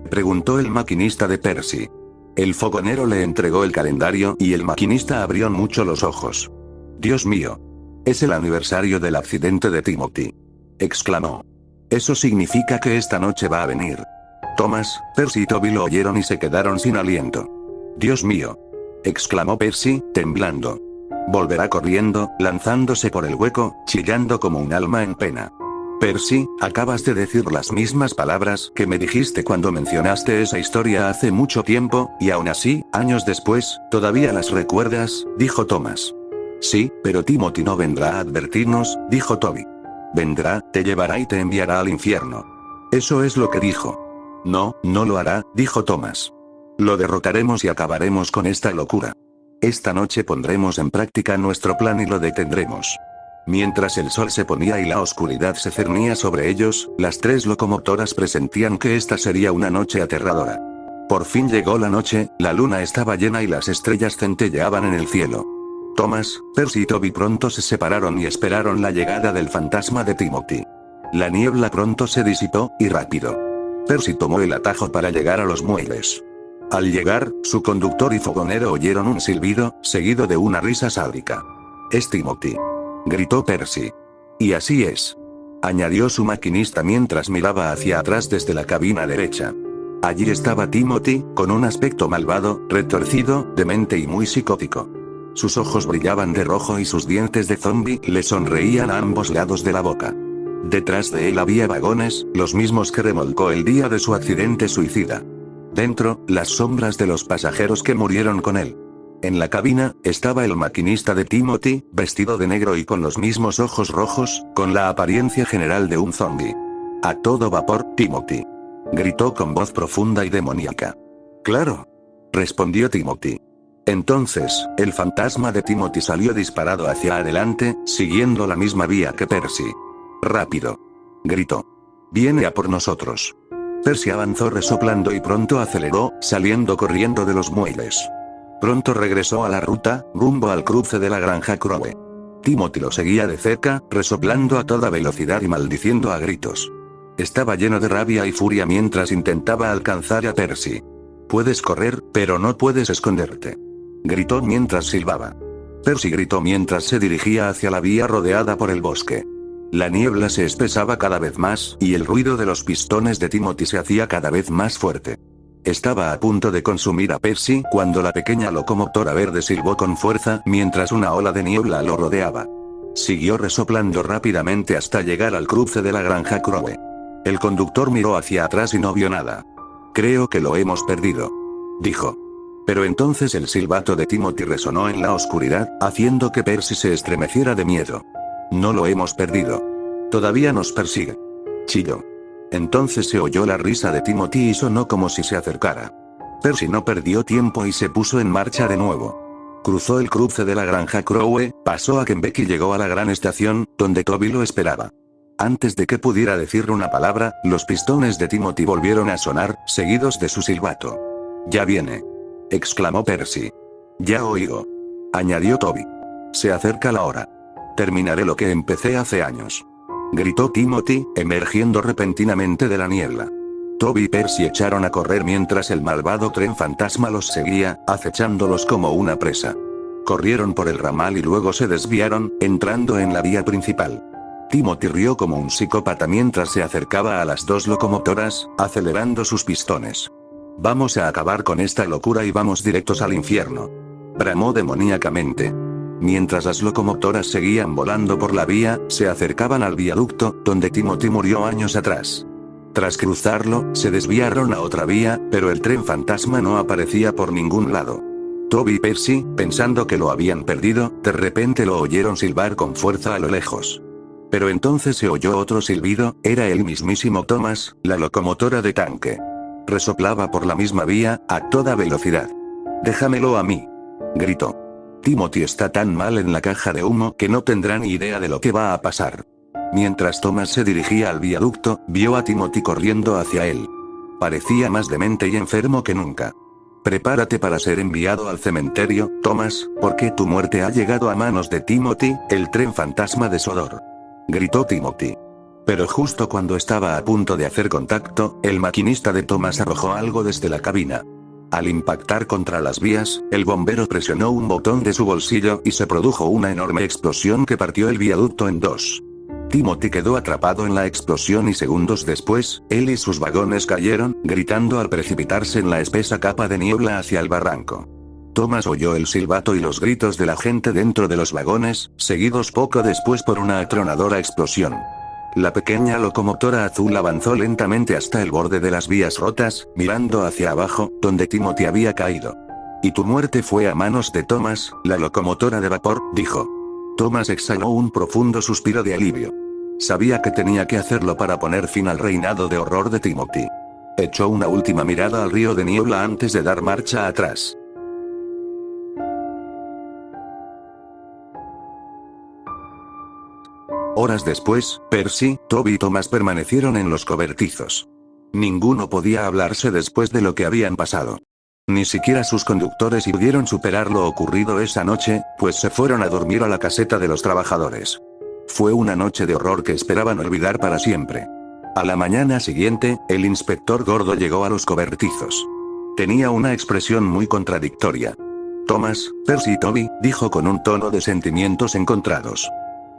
preguntó el maquinista de Percy. El fogonero le entregó el calendario y el maquinista abrió mucho los ojos. «Dios mío. Es el aniversario del accidente de Timothy», exclamó. «Eso significa que esta noche va a venir». Thomas, Percy y Toby lo oyeron y se quedaron sin aliento. «Dios mío», exclamó Percy, temblando. «Volverá corriendo, lanzándose por el hueco, chillando como un alma en pena». «Percy, acabas de decir las mismas palabras que me dijiste cuando mencionaste esa historia hace mucho tiempo, y aún así, años después, ¿todavía las recuerdas?», dijo Thomas. «Sí, pero Timothy no vendrá a advertirnos», dijo Toby. «Vendrá, te llevará y te enviará al infierno». «Eso es lo que dijo». «No, no lo hará», dijo Thomas. «Lo derrotaremos y acabaremos con esta locura. Esta noche pondremos en práctica nuestro plan y lo detendremos». Mientras el sol se ponía y la oscuridad se cernía sobre ellos, las 3 locomotoras presentían que esta sería una noche aterradora. Por fin llegó la noche, la luna estaba llena y las estrellas centelleaban en el cielo. Thomas, Percy y Toby pronto se separaron y esperaron la llegada del fantasma de Timothy. La niebla pronto se disipó, y rápido. Percy tomó el atajo para llegar a los muelles. Al llegar, su conductor y fogonero oyeron un silbido, seguido de una risa sádica. «Es Timothy», gritó Percy. «Y así es», añadió su maquinista mientras miraba hacia atrás desde la cabina derecha. Allí estaba Timothy, con un aspecto malvado, retorcido, demente y muy psicótico. Sus ojos brillaban de rojo y sus dientes de zombi le sonreían a ambos lados de la boca. Detrás de él había vagones, los mismos que remolcó el día de su accidente suicida. Dentro, las sombras de los pasajeros que murieron con él. En la cabina, estaba el maquinista de Timothy, vestido de negro y con los mismos ojos rojos, con la apariencia general de un zombi. «A todo vapor, Timothy», gritó con voz profunda y demoníaca. «Claro», respondió Timothy. Entonces, el fantasma de Timothy salió disparado hacia adelante, siguiendo la misma vía que Percy. «Rápido», gritó. «Viene a por nosotros». Percy avanzó resoplando y pronto aceleró, saliendo corriendo de los muelles. Pronto regresó a la ruta, rumbo al cruce de la granja Crowe. Timothy lo seguía de cerca, resoplando a toda velocidad y maldiciendo a gritos. Estaba lleno de rabia y furia mientras intentaba alcanzar a Percy. Puedes correr, pero no puedes esconderte. Gritó mientras silbaba. Percy gritó mientras se dirigía hacia la vía rodeada por el bosque. La niebla se espesaba cada vez más, y el ruido de los pistones de Timothy se hacía cada vez más fuerte. Estaba a punto de consumir a Percy cuando la pequeña locomotora verde silbó con fuerza mientras una ola de niebla lo rodeaba. Siguió resoplando rápidamente hasta llegar al cruce de la granja Crowe. El conductor miró hacia atrás y no vio nada. Creo que lo hemos perdido, dijo. Pero entonces el silbato de Timothy resonó en la oscuridad, haciendo que Percy se estremeciera de miedo. No lo hemos perdido. Todavía nos persigue. Chilló. Entonces se oyó la risa de Timothy y sonó como si se acercara. Percy no perdió tiempo y se puso en marcha de nuevo. Cruzó el cruce de la granja Crowe, pasó a Kenbeck y llegó a la gran estación, donde Toby lo esperaba. Antes de que pudiera decir una palabra, los pistones de Timothy volvieron a sonar, seguidos de su silbato. «Ya viene», exclamó Percy. «Ya oigo», añadió Toby. «Se acerca la hora. Terminaré lo que empecé hace años», gritó Timothy, emergiendo repentinamente de la niebla. Toby y Percy echaron a correr mientras el malvado tren fantasma los seguía, acechándolos como una presa. Corrieron por el ramal y luego se desviaron, entrando en la vía principal. Timothy rió como un psicópata mientras se acercaba a las dos locomotoras, acelerando sus pistones. «Vamos a acabar con esta locura y vamos directos al infierno», bramó demoníacamente. Mientras las locomotoras seguían volando por la vía, se acercaban al viaducto, donde Timothy murió años atrás. Tras cruzarlo, se desviaron a otra vía, pero el tren fantasma no aparecía por ningún lado. Toby y Percy, pensando que lo habían perdido, de repente lo oyeron silbar con fuerza a lo lejos. Pero entonces se oyó otro silbido, era el mismísimo Thomas, la locomotora de tanque. Resoplaba por la misma vía, a toda velocidad. «Déjamelo a mí», gritó. «Timothy está tan mal en la caja de humo que no tendrá ni idea de lo que va a pasar». Mientras Thomas se dirigía al viaducto, vio a Timothy corriendo hacia él. Parecía más demente y enfermo que nunca. «Prepárate para ser enviado al cementerio, Thomas, porque tu muerte ha llegado a manos de Timothy, el tren fantasma de Sodor», gritó Timothy. Pero justo cuando estaba a punto de hacer contacto, el maquinista de Thomas arrojó algo desde la cabina. Al impactar contra las vías, el bombero presionó un botón de su bolsillo y se produjo una enorme explosión que partió el viaducto en dos. Timothy quedó atrapado en la explosión y segundos después, él y sus vagones cayeron, gritando al precipitarse en la espesa capa de niebla hacia el barranco. Thomas oyó el silbato y los gritos de la gente dentro de los vagones, seguidos poco después por una atronadora explosión. La pequeña locomotora azul avanzó lentamente hasta el borde de las vías rotas, mirando hacia abajo, donde Timothy había caído. «Y tu muerte fue a manos de Thomas, la locomotora de vapor», dijo. Thomas exhaló un profundo suspiro de alivio. Sabía que tenía que hacerlo para poner fin al reinado de horror de Timothy. Echó una última mirada al río de niebla antes de dar marcha atrás. Horas después, Percy, Toby y Thomas permanecieron en los cobertizos. Ninguno podía hablarse después de lo que habían pasado. Ni siquiera sus conductores pudieron superar lo ocurrido esa noche, pues se fueron a dormir a la caseta de los trabajadores. Fue una noche de horror que esperaban olvidar para siempre. A la mañana siguiente, el inspector gordo llegó a los cobertizos. Tenía una expresión muy contradictoria. «Thomas, Percy y Toby», dijo con un tono de sentimientos encontrados.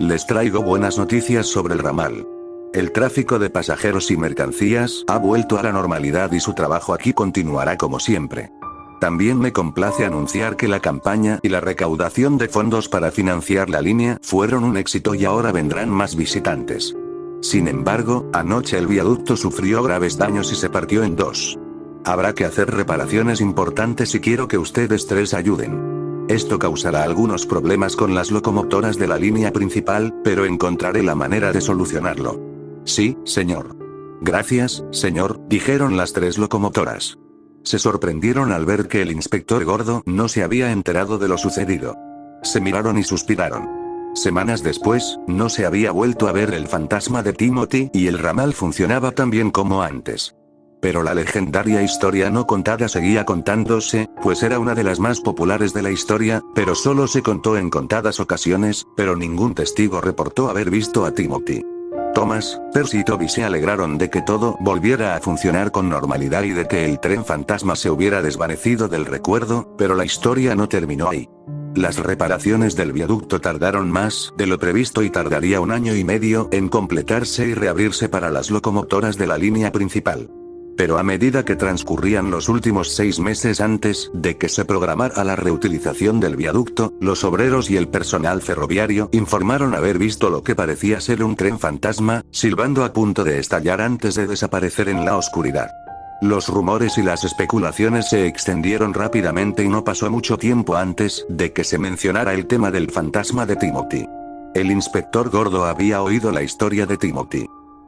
«Les traigo buenas noticias sobre el ramal. El tráfico de pasajeros y mercancías ha vuelto a la normalidad y su trabajo aquí continuará como siempre. También me complace anunciar que la campaña y la recaudación de fondos para financiar la línea fueron un éxito y ahora vendrán más visitantes. Sin embargo, anoche el viaducto sufrió graves daños y se partió en dos. Habrá que hacer reparaciones importantes y quiero que ustedes tres ayuden. Esto causará algunos problemas con las locomotoras de la línea principal, pero encontraré la manera de solucionarlo». «Sí, señor». «Gracias, señor», dijeron las tres locomotoras. Se sorprendieron al ver que el inspector gordo no se había enterado de lo sucedido. Se miraron y suspiraron. Semanas después, no se había vuelto a ver el fantasma de Timothy y el ramal funcionaba tan bien como antes. Pero la legendaria historia no contada seguía contándose, pues era una de las más populares de la historia, pero solo se contó en contadas ocasiones, pero ningún testigo reportó haber visto a Timothy. Thomas, Percy y Toby se alegraron de que todo volviera a funcionar con normalidad y de que el tren fantasma se hubiera desvanecido del recuerdo, pero la historia no terminó ahí. Las reparaciones del viaducto tardaron más de lo previsto y tardaría 1 año y medio en completarse y reabrirse para las locomotoras de la línea principal. Pero a medida que transcurrían los últimos 6 meses antes de que se programara la reutilización del viaducto, los obreros y el personal ferroviario informaron haber visto lo que parecía ser un tren fantasma, silbando a punto de estallar antes de desaparecer en la oscuridad. Los rumores y las especulaciones se extendieron rápidamente y no pasó mucho tiempo antes de que se mencionara el tema del fantasma de Timothy. El inspector Gordo había oído la historia de Timothy.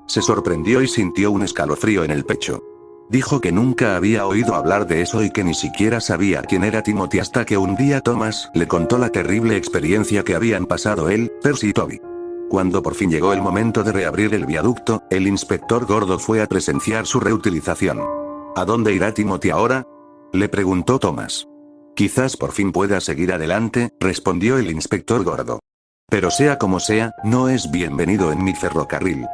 Se sorprendió y sintió un escalofrío en el pecho. Dijo que nunca había oído hablar de eso y que ni siquiera sabía quién era Timothy hasta que un día Thomas le contó la terrible experiencia que habían pasado él, Percy y Toby. Cuando por fin llegó el momento de reabrir el viaducto, el inspector Gordo fue a presenciar su reutilización. ¿A dónde irá Timothy ahora?, le preguntó Thomas. Quizás por fin pueda seguir adelante, respondió el inspector Gordo. Pero sea como sea, no es bienvenido en mi ferrocarril.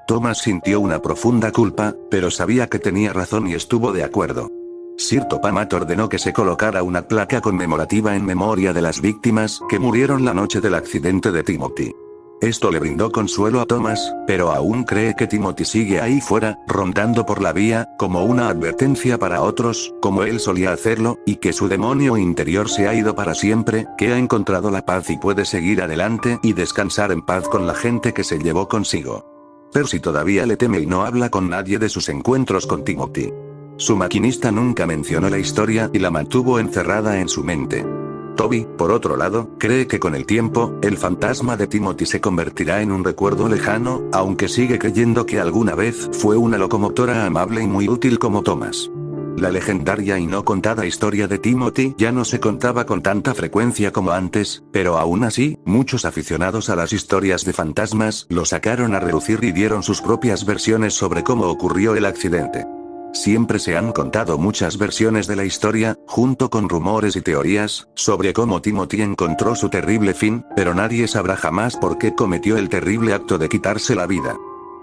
Thomas sintió una profunda culpa, pero sabía que tenía razón y estuvo de acuerdo. Sir Topamat ordenó que se colocara una placa conmemorativa en memoria de las víctimas que murieron la noche del accidente de Timothy. Esto le brindó consuelo a Thomas, pero aún cree que Timothy sigue ahí fuera, rondando por la vía, como una advertencia para otros, como él solía hacerlo, y que su demonio interior se ha ido para siempre, que ha encontrado la paz y puede seguir adelante y descansar en paz con la gente que se llevó consigo. Percy todavía le teme y no habla con nadie de sus encuentros con Timothy. Su maquinista nunca mencionó la historia y la mantuvo encerrada en su mente. Toby, por otro lado, cree que con el tiempo, el fantasma de Timothy se convertirá en un recuerdo lejano, aunque sigue creyendo que alguna vez fue una locomotora amable y muy útil como Thomas. La legendaria y no contada historia de Timothy ya no se contaba con tanta frecuencia como antes, pero aún así, muchos aficionados a las historias de fantasmas lo sacaron a relucir y dieron sus propias versiones sobre cómo ocurrió el accidente. Siempre se han contado muchas versiones de la historia, junto con rumores y teorías, sobre cómo Timothy encontró su terrible fin, pero nadie sabrá jamás por qué cometió el terrible acto de quitarse la vida.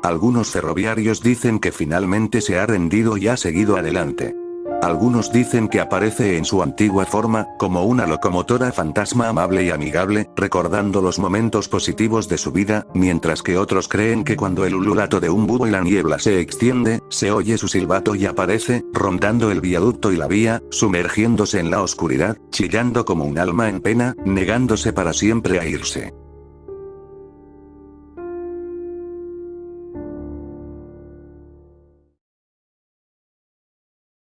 Algunos ferroviarios dicen que finalmente se ha rendido y ha seguido adelante. Algunos dicen que aparece en su antigua forma, como una locomotora fantasma amable y amigable, recordando los momentos positivos de su vida, mientras que otros creen que cuando el ululato de un búho y la niebla se extiende, se oye su silbato y aparece, rondando el viaducto y la vía, sumergiéndose en la oscuridad, chillando como un alma en pena, negándose para siempre a irse.